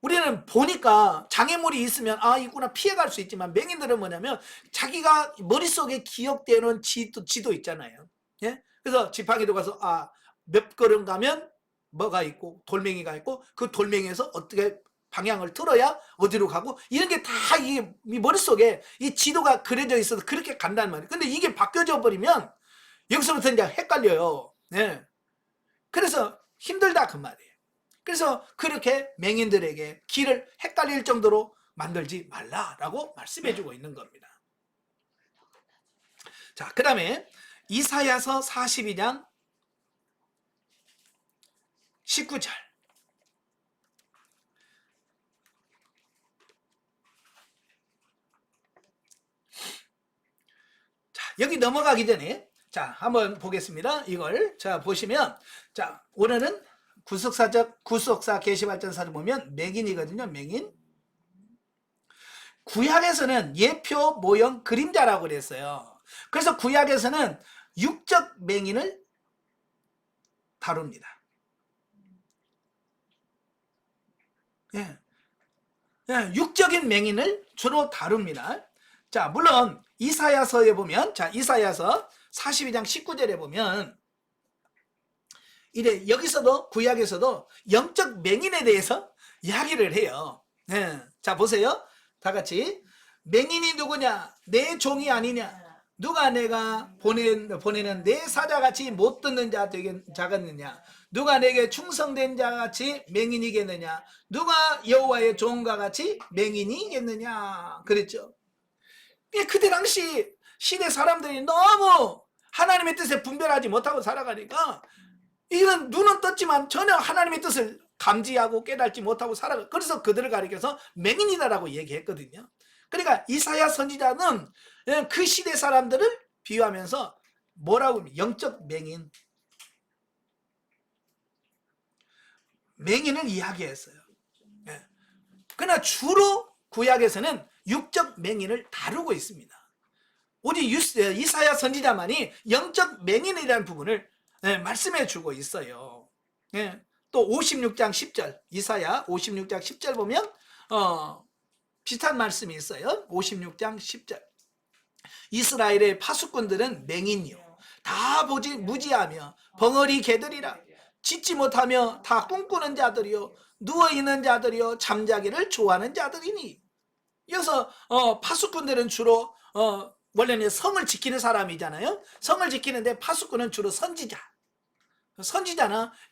우리는 보니까 장애물이 있으면 아 있구나 피해갈 수 있지만 맹인들은 뭐냐면 자기가 머릿속에 기억되는 지도 있잖아요. 예? 그래서 지팡이도 가서 아 몇 걸음 가면 뭐가 있고 돌멩이가 있고 그 돌멩이에서 어떻게 방향을 틀어야 어디로 가고 이런 게 다 이 머릿속에 이 지도가 그려져 있어서 그렇게 간단 말이에요. 근데 이게 바뀌어져 버리면 여기서부터 이제 헷갈려요. 예. 그래서 힘들다 그 말이에요. 그래서 그렇게 맹인들에게 길을 헷갈릴 정도로 만들지 말라라고 말씀해 주고 있는 겁니다. 자, 그 다음에 이사야서 42장 19절. 자, 여기 넘어가기 전에 자, 한번 보겠습니다. 이걸 자 보시면 자, 오늘은 구속사 계시발전사를 보면 맹인이거든요. 맹인. 구약에서는 예표, 모형, 그림자라고 그랬어요. 그래서 구약에서는 육적 맹인을 다룹니다. 예. 예, 육적인 맹인을 주로 다룹니다. 자, 물론 이사야서에 보면 자, 이사야서 42장 19절에 보면 이래 여기서도 구약에서도 영적 맹인에 대해서 이야기를 해요. 예. 자, 보세요. 다 같이 맹인이 누구냐? 내 종이 아니냐? 누가 내가 보내는 내 사자같이 못 듣는 자겠느냐? 누가 내게 충성된 자같이 맹인이겠느냐? 누가 여호와의 종과 같이 맹인이겠느냐? 그랬죠. 그때 당시 시대 사람들이 너무 하나님의 뜻에 분별하지 못하고 살아가니까 이건 눈은 떴지만 전혀 하나님의 뜻을 감지하고 깨닫지 못하고 살아가. 그래서 그들을 가리켜서 맹인이다라고 얘기했거든요. 그러니까 이사야 선지자는 그 시대 사람들을 비유하면서 뭐라고 영적 맹인을 이야기했어요. 그러나 주로 구약에서는 육적 맹인을 다루고 있습니다. 오직 이사야 선지자만이 영적 맹인이라는 부분을 말씀해 주고 있어요. 또 56장 10절 이사야 56장 10절 보면 비슷한 말씀이 있어요. 56장 10절 이스라엘의 파수꾼들은 맹인이요 다 보지 무지하며 벙어리 개들이라 짖지 못하며 다 꿈꾸는 자들이요 누워있는 자들이요 잠자기를 좋아하는 자들이니. 여기서 파수꾼들은 주로 원래는 성을 지키는 사람이잖아요. 성을 지키는데 파수꾼은 주로 선지자나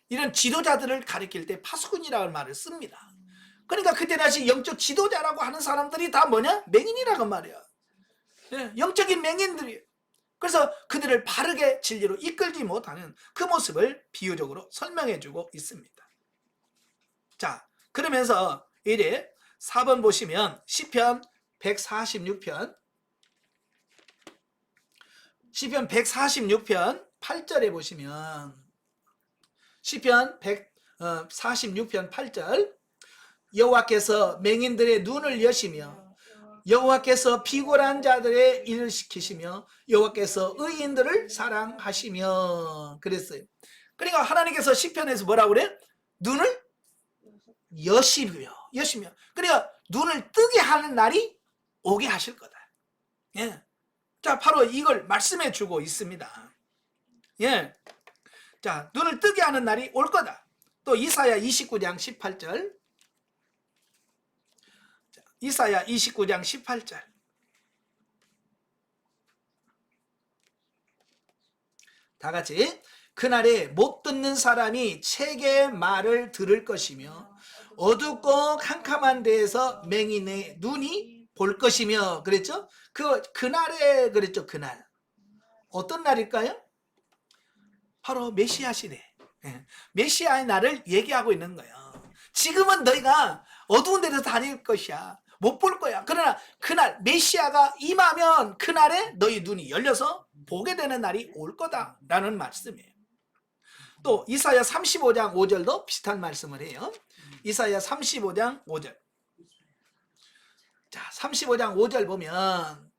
이런 지도자들을 가리킬 때 파수꾼이라는 말을 씁니다. 그러니까 그때 당시 영적 지도자라고 하는 사람들이 다 뭐냐? 맹인이라고 말이야. 영적인 맹인들이에요. 그래서 그들을 바르게 진리로 이끌지 못하는 그 모습을 비유적으로 설명해주고 있습니다. 자, 그러면서 이제 4번 보시면 시편 146편 8절에 보시면 시편 146편 8절 여호와께서 맹인들의 눈을 여시며 여호와께서 피곤한 자들의 일을 시키시며 여호와께서 의인들을 사랑하시며 그랬어요. 그러니까 하나님께서 시편에서 뭐라고 그래? 눈을 여시며 그러니까 눈을 뜨게 하는 날이 오게 하실 거다. 예. 자, 바로 이걸 말씀해 주고 있습니다. 예. 자, 눈을 뜨게 하는 날이 올 거다. 또 이사야 29장 18절 이사야 29장 18절 다 같이 그날에 못 듣는 사람이 책의 말을 들을 것이며 어둡고 캄캄한 데에서 맹인의 눈이 볼 것이며 그랬죠? 그날에 그랬죠. 그날 어떤 날일까요? 바로 메시아 시대 메시아의 날을 얘기하고 있는 거예요. 지금은 너희가 어두운 데서 다닐 것이야. 못 볼 거야. 그러나 그날 메시아가 임하면 그날에 너희 눈이 열려서 보게 되는 날이 올 거다라는 말씀이에요. 또 이사야 35장 5절도 비슷한 말씀을 해요. 이사야 35장 5절 자, 35장 5절 보면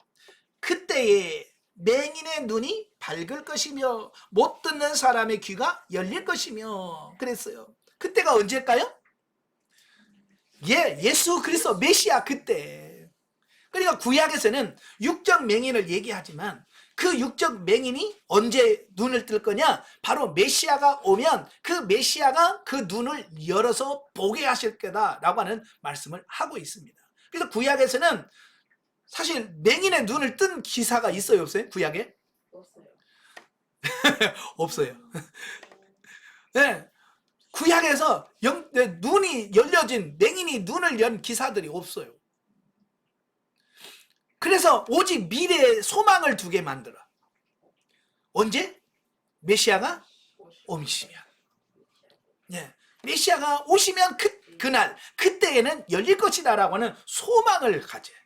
그때에 맹인의 눈이 밝을 것이며 못 듣는 사람의 귀가 열릴 것이며 그랬어요. 그때가 언제일까요? 예수 그리스도 메시아 그때. 그러니까 구약에서는 육적 맹인을 얘기하지만 그 육적 맹인이 언제 눈을 뜰 거냐? 바로 메시아가 오면 그 메시아가 그 눈을 열어서 보게 하실 거다라고 하는 말씀을 하고 있습니다. 그래서 구약에서는 사실 맹인의 눈을 뜬 기사가 있어요, 없어요? 구약에? 없어요. 없어요. 네, 구약에서 눈이 열려진 맹인이 눈을 연 기사들이 없어요. 그래서 오직 미래의 소망을 두게 만들어. 언제? 메시아가 오시면. 네, 메시아가 오시면 그날 그때에는 열릴 것이다라고 하는 소망을 가져요.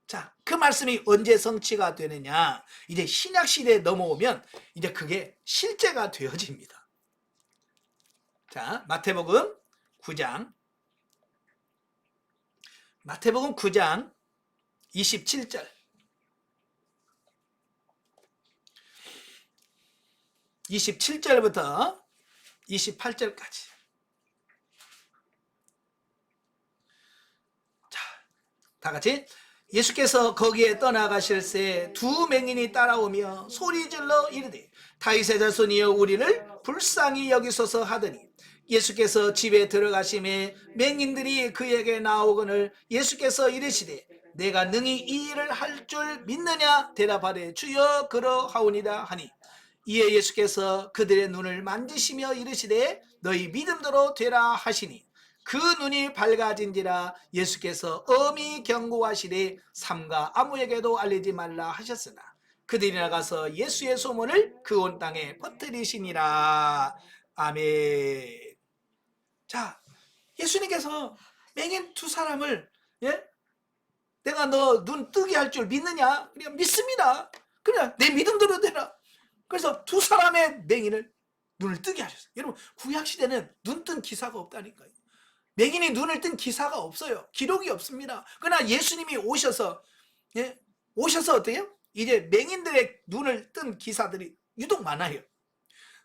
자, 그 말씀이 언제 성취가 되느냐? 이제 신약 시대에 넘어오면 이제 그게 실제가 되어집니다. 자, 마태복음 9장 27절 27절부터 28절까지. 자, 다 같이. 예수께서 거기에 떠나가실새 두 맹인이 따라오며 소리질러 이르되 다윗의 자손이여 우리를 불쌍히 여기소서 하더니 예수께서 집에 들어가심에 맹인들이 그에게 나오거늘 예수께서 이르시되 내가 능히 이 일을 할 줄 믿느냐 대답하되 주여 그러하오니다 하니 이에 예수께서 그들의 눈을 만지시며 이르시되 너희 믿음대로 되라 하시니 그 눈이 밝아진지라 예수께서 엄히 경고하시되 삼가 아무에게도 알리지 말라 하셨으나 그들이 나가서 예수의 소문을 그 온 땅에 퍼뜨리시니라. 아멘. 자, 예수님께서 맹인 두 사람을 내가 너 눈 뜨게 할 줄 믿느냐? 그래 믿습니다. 그래 내 믿음대로 되라. 그래서 두 사람의 맹인을 눈을 뜨게 하셨어요. 여러분 구약시대는 눈 뜬 기사가 없다니까요. 맹인이 눈을 뜬 기사가 없어요. 기록이 없습니다. 그러나 예수님이 오셔서 어때요? 이제 맹인들의 눈을 뜬 기사들이 유독 많아요.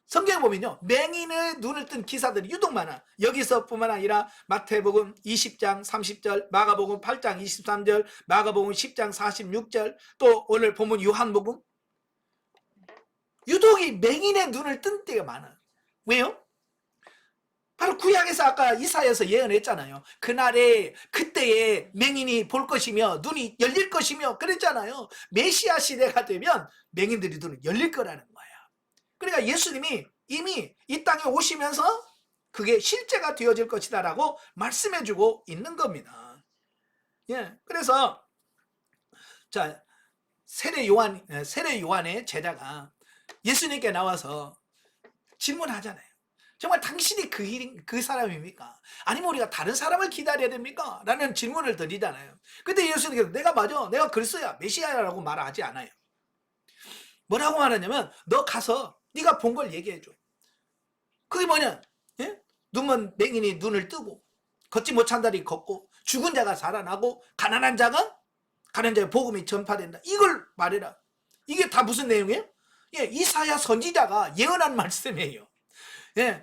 성경에 보면요, 맹인의 눈을 뜬 기사들이 유독 많아. 여기서뿐만 아니라 마태복음 20장 30절, 마가복음 8장 23절, 마가복음 10장 46절, 또 오늘 본문 요한복음, 유독이 맹인의 눈을 뜬 때가 많아. 왜요? 바로 구약에서 아까 이사야서 예언했잖아요. 그날에 그때에 맹인이 볼 것이며 눈이 열릴 것이며 그랬잖아요. 메시아 시대가 되면 맹인들이 눈을 열릴 거라는 거야. 그러니까 예수님이 이미 이 땅에 오시면서 그게 실제가 되어질 것이다 라고 말씀해주고 있는 겁니다. 그래서 자, 세례 요한의 제자가 예수님께 나와서 질문하잖아요. 정말 당신이 그 사람입니까? 아니면 우리가 다른 사람을 기다려야 됩니까? 라는 질문을 드리잖아요. 근데 예수님께서 내가 맞아, 내가 그리스도야, 메시아라고 말하지 않아요. 뭐라고 말하냐면 너 가서 네가 본 걸 얘기해줘. 그게 뭐냐? 눈먼 맹인이 눈을 뜨고 걷지 못한 자리 걷고 죽은 자가 살아나고 가난한 자가 복음이 전파된다. 이걸 말해라. 이게 다 무슨 내용이에요? 이사야 선지자가 예언한 말씀이에요.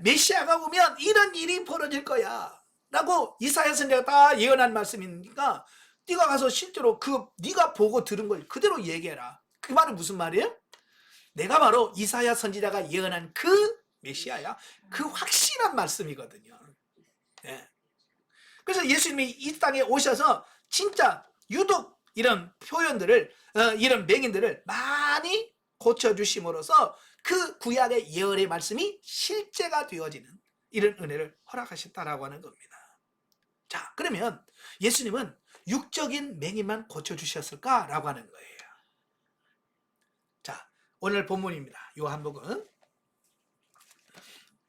메시아가 오면 이런 일이 벌어질 거야 라고 이사야 선지자가 다 예언한 말씀이니까 네가 가서 실제로 네가 보고 들은 걸 그대로 얘기해라. 그 말은 무슨 말이에요? 내가 바로 이사야 선지자가 예언한 그 메시아야. 그 확실한 말씀이거든요. 그래서 예수님이 이 땅에 오셔서 진짜 유독 이런 표현들을 이런 맹인들을 많이 고쳐주심으로써 그 구약의 예언의 말씀이 실제가 되어지는 이런 은혜를 허락하셨다라고 하는 겁니다. 자, 그러면 예수님은 육적인 맹인만 고쳐주셨을까라고 하는 거예요. 자, 오늘 본문입니다. 요한복음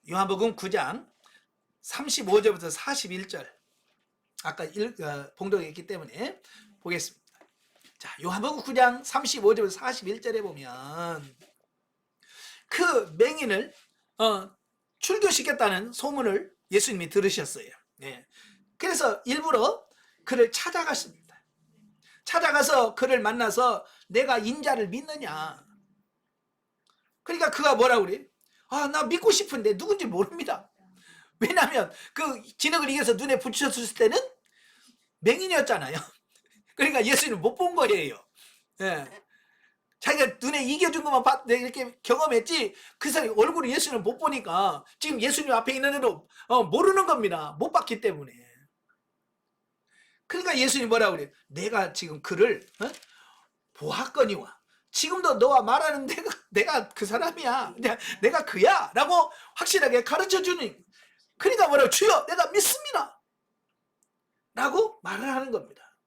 9장 35절부터 41절 아까 봉독했기 때문에 보겠습니다. 자, 요한복음 9장 35절부터 41절에 보면 그 맹인을 출교시켰다는 소문을 예수님이 들으셨어요. 그래서 일부러 그를 찾아갔습니다. 찾아가서 그를 만나서 내가 인자를 믿느냐. 그러니까 그가 뭐라고 그래? 아, 나 믿고 싶은데 누군지 모릅니다. 왜냐하면 그 진흙을 이겨서 눈에 붙였을 때는 맹인이었잖아요. 그러니까 예수님을 못 본 거예요. 예. 자기가 눈에 이겨준 것만 이렇게 경험했지 그 사람이 얼굴을 예수님을 못 보니까 지금 예수님 앞에 있는 애도 모르는 겁니다. 못 봤기 때문에. 그러니까 예수님이 뭐라고 그래요? 내가 지금 그를 보았거니와 지금도 너와 말하는 내가 그 사람이야. 내가 그야 라고 확실하게 가르쳐주는. 그러니까 뭐라고? 주여 내가 믿습니다 라고 말을 하는 겁니다.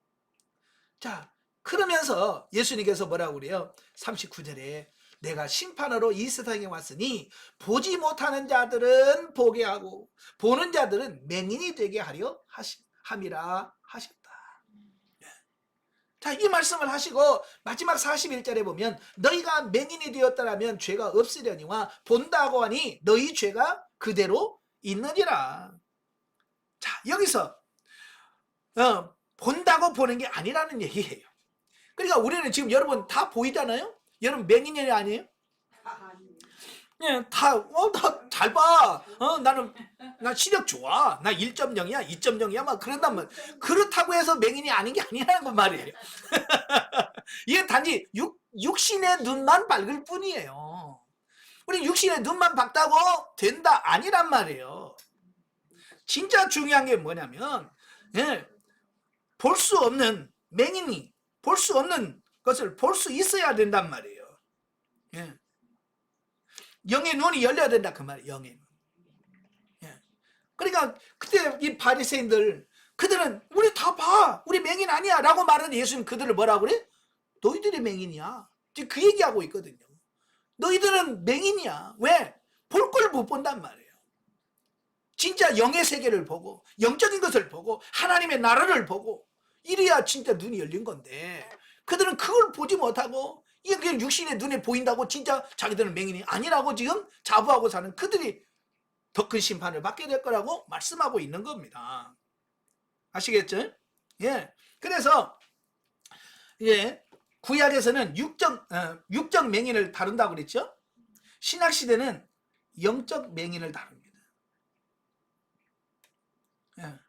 자, 그러면서 예수님께서 뭐라고 그래요? 39절에 내가 심판으로 이 세상에 왔으니 보지 못하는 자들은 보게 하고 보는 자들은 맹인이 되게 하려 함이라 하셨다. 자, 이 말씀을 하시고 마지막 41절에 보면 너희가 맹인이 되었더라면 죄가 없으려니와 본다고 하니 너희 죄가 그대로 있느니라. 자, 여기서 본다고 보는 게 아니라는 얘기예요. 그러니까 우리는 지금 여러분 다 보이잖아요? 여러분 맹인이 아니에요? 예, 다 잘 봐. 나 시력 좋아. 나 1.0이야, 2.0이야, 막 그런단 말. 그렇다고 해서 맹인이 아닌 게 아니라는 말이에요. 이게 단지 육신의 눈만 밝을 뿐이에요. 우리 육신의 눈만 밝다고 된다 아니란 말이에요. 진짜 중요한 게 뭐냐면 볼 수 없는 맹인이 볼 수 없는 것을 볼 수 있어야 된단 말이에요. 예. 영의 눈이 열려야 된다 그 말이에요. 영의 눈. 예. 그러니까 그때 이 바리새인들 그들은 우리 다 봐. 우리 맹인 아니야 라고 말하는 예수님 그들을 뭐라고 그래? 너희들이 맹인이야. 지금 그 얘기하고 있거든요. 너희들은 맹인이야. 왜? 볼 걸 못 본단 말이에요. 진짜 영의 세계를 보고 영적인 것을 보고 하나님의 나라를 보고 이래야 진짜 눈이 열린 건데 그들은 그걸 보지 못하고 이게 그냥 육신의 눈에 보인다고 진짜 자기들은 맹인이 아니라고 지금 자부하고 사는 그들이 더 큰 심판을 받게 될 거라고 말씀하고 있는 겁니다. 아시겠죠? 예. 그래서 구약에서는 육적 맹인을 다룬다고 그랬죠? 신약시대는 영적 맹인을 다룹니다. 예.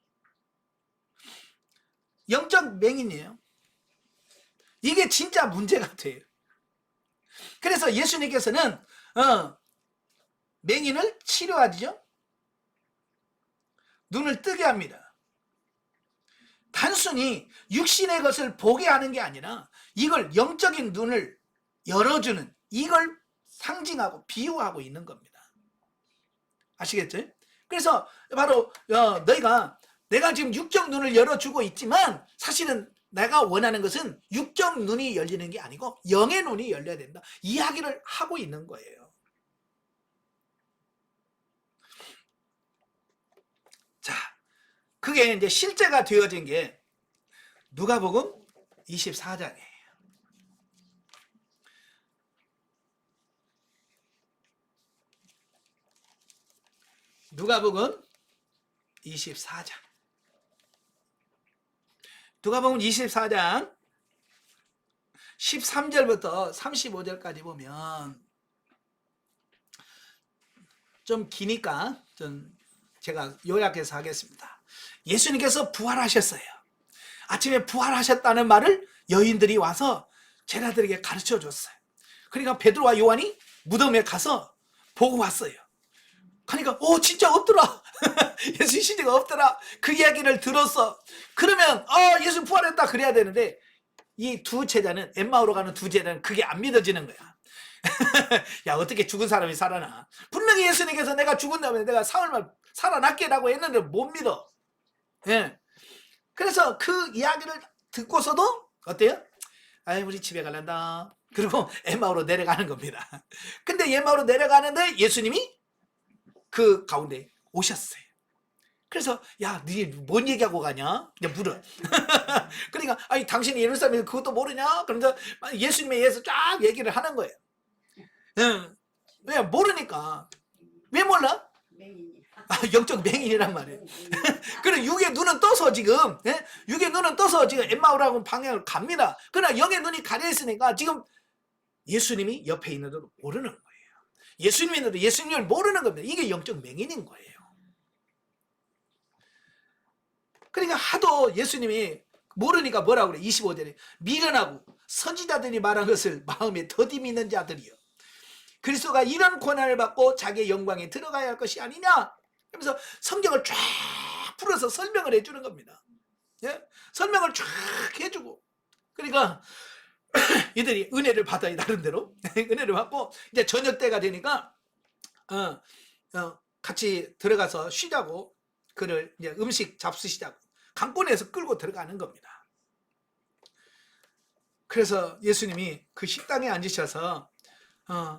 영적 맹인이에요. 이게 진짜 문제 같아요. 그래서 예수님께서는 맹인을 치료하죠. 눈을 뜨게 합니다. 단순히 육신의 것을 보게 하는 게 아니라 이걸 영적인 눈을 열어주는 이걸 상징하고 비유하고 있는 겁니다. 아시겠죠? 그래서 바로 내가 지금 육적 눈을 열어주고 있지만 사실은 내가 원하는 것은 육적 눈이 열리는 게 아니고 영의 눈이 열려야 된다. 이야기를 하고 있는 거예요. 자, 그게 이제 실제가 되어진 게 누가복음 24장이에요. 누가복음 24장. 누가복음 24장 13절부터 35절까지 보면 좀 기니까 좀 제가 요약해서 하겠습니다. 예수님께서 부활하셨어요. 아침에 부활하셨다는 말을 여인들이 와서 제자들에게 가르쳐 줬어요. 그러니까 베드로와 요한이 무덤에 가서 보고 왔어요. 그러니까 진짜 없더라. 예수 시대가 없더라. 그 이야기를 들었어. 그러면 예수 부활했다 그래야 되는데 이 두 제자는 엠마오로 가는 두 제자는 그게 안 믿어지는 거야. 야, 어떻게 죽은 사람이 살아나? 분명히 예수님께서 내가 죽은 다음에 내가 사흘만 살아났게라고 했는데 못 믿어. 예. 그래서 그 이야기를 듣고서도 어때요? 아이, 우리 집에 갈란다. 그리고 엠마오로 내려가는 겁니다. 근데 엠마오로 내려가는데 예수님이 그 가운데 오셨어요. 그래서 야, 니 뭔 얘기하고 가냐? 그냥 물어. 그러니까 아니 당신이 예루살렘에서 그것도 모르냐? 그러면서 예수님에 의해서 쫙 얘기를 하는 거예요. 왜 모르니까. 왜 몰라? 영적 맹인이란 말이에요. 그럼 육의 눈은 떠서 지금, 예? 육의 눈은 떠서 지금 엠마오라고 방향을 갑니다. 그러나 영의 눈이 가려 있으니까 지금 예수님이 옆에 있는데도 모르는 거예요. 예수님이 있는데 예수님을 모르는 겁니다. 이게 영적 맹인인 거예요. 그러니까 하도 예수님이 모르니까 뭐라고 그래? 25절에 미련하고 선지자들이 말한 것을 마음에 더디 믿는 자들이요, 그리스도가 이런 고난을 받고 자기의 영광에 들어가야 할 것이 아니냐, 그러면서 성경을 쫙 풀어서 설명을 해주는 겁니다. 예? 설명을 쫙 해주고, 그러니까 이들이 은혜를 받아야 나름대로 은혜를 받고 이제 저녁 때가 되니까 같이 들어가서 쉬자고, 그를 이제 음식 잡수시자고 강권에서 끌고 들어가는 겁니다. 그래서 예수님이 그 식당에 앉으셔서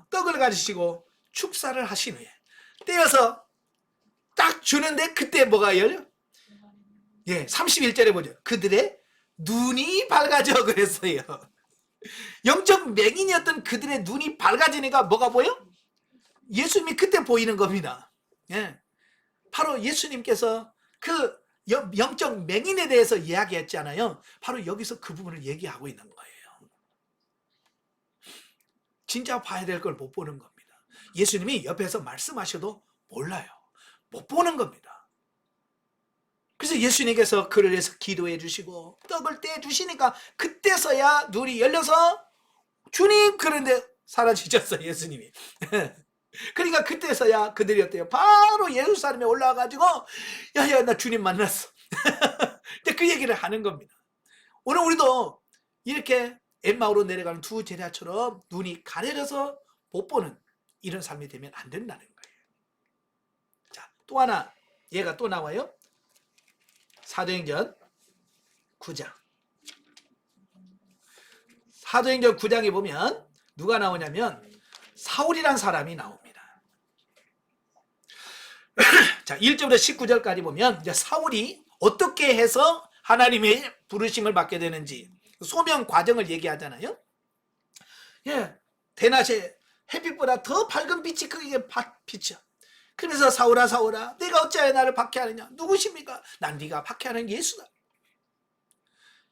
떡을 가지시고 축사를 하신 후에 떼어서 딱 주는데 그때 뭐가 열려? 예, 31절에 보죠. 그들의 눈이 밝아져 그랬어요. 영적 맹인이었던 그들의 눈이 밝아지니까 뭐가 보여? 예수님이 그때 보이는 겁니다. 예, 바로 예수님께서 그 영적 맹인에 대해서 이야기했잖아요. 바로 여기서 그 부분을 얘기하고 있는 거예요. 진짜 봐야 될 걸 못 보는 겁니다. 예수님이 옆에서 말씀하셔도 몰라요. 못 보는 겁니다. 그래서 예수님께서 그를 위해서 기도해 주시고 떡을 떼 주시니까 그때서야 눈이 열려서 주님, 그런데 사라지셨어요, 예수님이. 그러니까 그때서야 그들이 어때요? 바로 예루살렘에 올라와가지고 야야 나 주님 만났어. 그 얘기를 하는 겁니다. 오늘 우리도 이렇게 엠마오로 내려가는 두 제자처럼 눈이 가려져서 못 보는 이런 삶이 되면 안 된다는 거예요. 자, 또 하나 얘가 또 나와요. 사도행전 9장. 사도행전 9장에 보면 누가 나오냐면 사울이란 사람이 나옵니다. 자, 1절부터 19절까지 보면 이제 사울이 어떻게 해서 하나님의 부르심을 받게 되는지 소명 과정을 얘기하잖아요. 예, 대낮에 햇빛보다 더 밝은 빛이 그에게 비쳐. 그러면서 사울아 사울아 내가 어찌하여 나를 박해하느냐, 누구십니까? 난 네가 박해하는 예수다.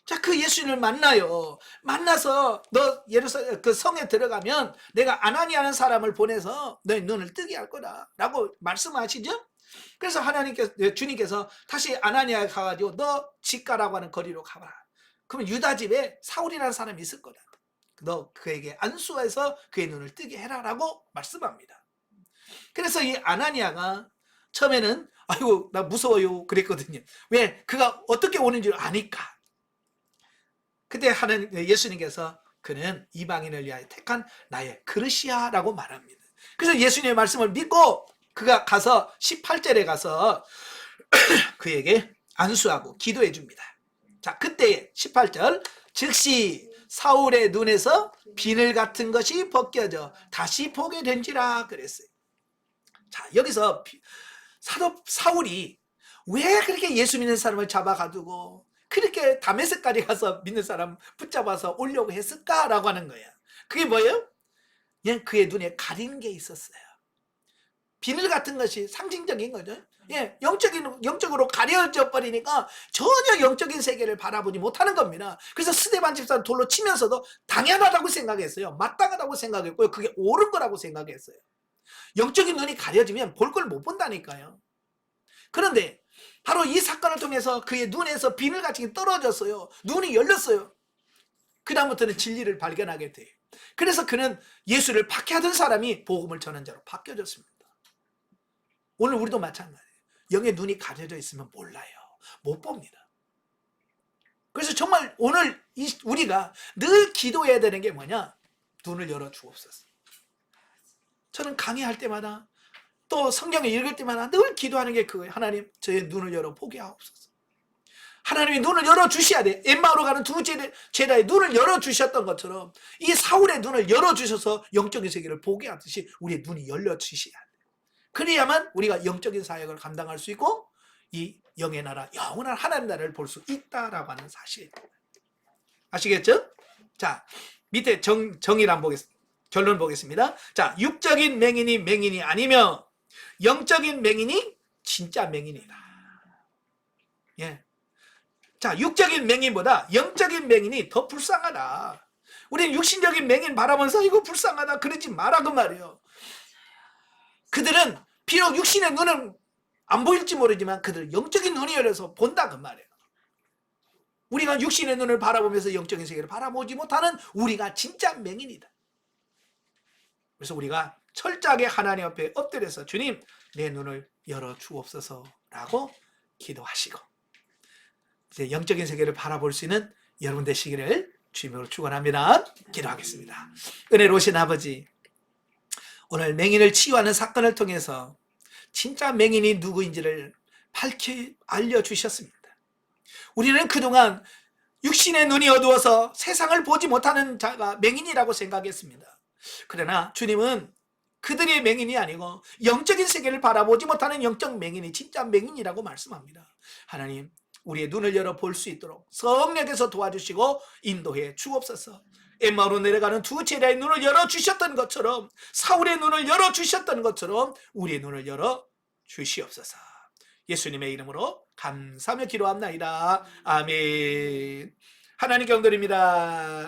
자, 그 예수님을 만나요. 만나서 너 예루살렘 그 성에 들어가면 내가 아나니아라는 사람을 보내서 너의 눈을 뜨게 할 거다 라고 말씀하시죠. 그래서 주님께서 다시 아나니아에 가가지고 너 집가라고 하는 거리로 가봐. 그러면 유다 집에 사울이라는 사람이 있을 거다. 너 그에게 안수해서 그의 눈을 뜨게 해라 라고 말씀합니다. 그래서 이 아나니아가 처음에는 아이고 나 무서워요 그랬거든요. 왜? 그가 어떻게 오는 줄 아니까. 그때 예수님께서 그는 이방인을 위하여 택한 나의 그릇이야 라고 말합니다. 그래서 예수님의 말씀을 믿고 그가 가서 18절에 가서 그에게 안수하고 기도해 줍니다. 자, 그때 18절 즉시 사울의 눈에서 비늘 같은 것이 벗겨져 다시 보게 된지라 그랬어요. 자, 여기서 사울이 왜 그렇게 예수 믿는 사람을 잡아가지고 그렇게 다메섹까지 가서 믿는 사람 붙잡아서 오려고 했을까라고 하는 거예요. 그게 뭐예요? 그냥 그의 눈에 가리는 게 있었어요. 비늘 같은 것이 상징적인 거죠. 예, 영적으로 가려져 버리니까 전혀 영적인 세계를 바라보지 못하는 겁니다. 그래서 스데반 집사는 돌로 치면서도 당연하다고 생각했어요. 마땅하다고 생각했고요. 그게 옳은 거라고 생각했어요. 영적인 눈이 가려지면 볼 걸 못 본다니까요. 그런데 바로 이 사건을 통해서 그의 눈에서 비늘같이 떨어졌어요. 눈이 열렸어요. 그 다음부터는 진리를 발견하게 돼요. 그래서 그는 예수를 박해하던 사람이 복음을 전한 자로 바뀌어졌습니다. 오늘 우리도 마찬가지예요. 영의 눈이 가려져 있으면 몰라요. 못 봅니다. 그래서 정말 오늘 우리가 늘 기도해야 되는 게 뭐냐? 눈을 열어 주옵소서. 저는 강의할 때마다 또 성경을 읽을 때마다 늘 기도하는 게 그거예요. 하나님 저의 눈을 열어 보게 하옵소서. 하나님이 눈을 열어주셔야 돼. 엠마오로 가는 두 제자의 눈을 열어주셨던 것처럼 이 사울의 눈을 열어주셔서 영적인 세계를 보게 하듯이 우리의 눈이 열려주셔야 돼. 그래야만 우리가 영적인 사역을 감당할 수 있고 이 영의 나라, 영원한 하나님 나라를 볼 수 있다라고 하는 사실입니다. 아시겠죠? 자, 밑에 정의를 한번 보겠습니다. 결론 보겠습니다. 자, 육적인 맹인이 아니며 영적인 맹인이 진짜 맹인이다. 예. 자, 육적인 맹인보다 영적인 맹인이 더 불쌍하다. 우리는 육신적인 맹인 바라면서 이거 불쌍하다 그러지 마라 그 말이에요. 그들은 비록 육신의 눈은 안 보일지 모르지만 그들 영적인 눈이 열려서 본다 그 말이에요. 우리가 육신의 눈을 바라보면서 영적인 세계를 바라보지 못하는 우리가 진짜 맹인이다. 그래서 우리가 철저하게 하나님 앞에 엎드려서 주님 내 눈을 열어 주옵소서라고 기도하시고 이제 영적인 세계를 바라볼 수 있는 여러분 되시기를 주님으로 축원합니다. 기도하겠습니다. 은혜로우신 아버지, 오늘 맹인을 치유하는 사건을 통해서 진짜 맹인이 누구인지를 밝히 알려주셨습니다. 우리는 그동안 육신의 눈이 어두워서 세상을 보지 못하는 자가 맹인이라고 생각했습니다. 그러나 주님은 그들의 맹인이 아니고 영적인 세계를 바라보지 못하는 영적 맹인이 진짜 맹인이라고 말씀합니다. 하나님, 우리의 눈을 열어 볼 수 있도록 성령께서 도와주시고 인도해 주옵소서. 엠마오로 내려가는 두 제자의 눈을 열어주셨던 것처럼, 사울의 눈을 열어주셨던 것처럼 우리의 눈을 열어 주시옵소서. 예수님의 이름으로 감사하며 기도합나이다. 아멘. 하나님 경도입니다.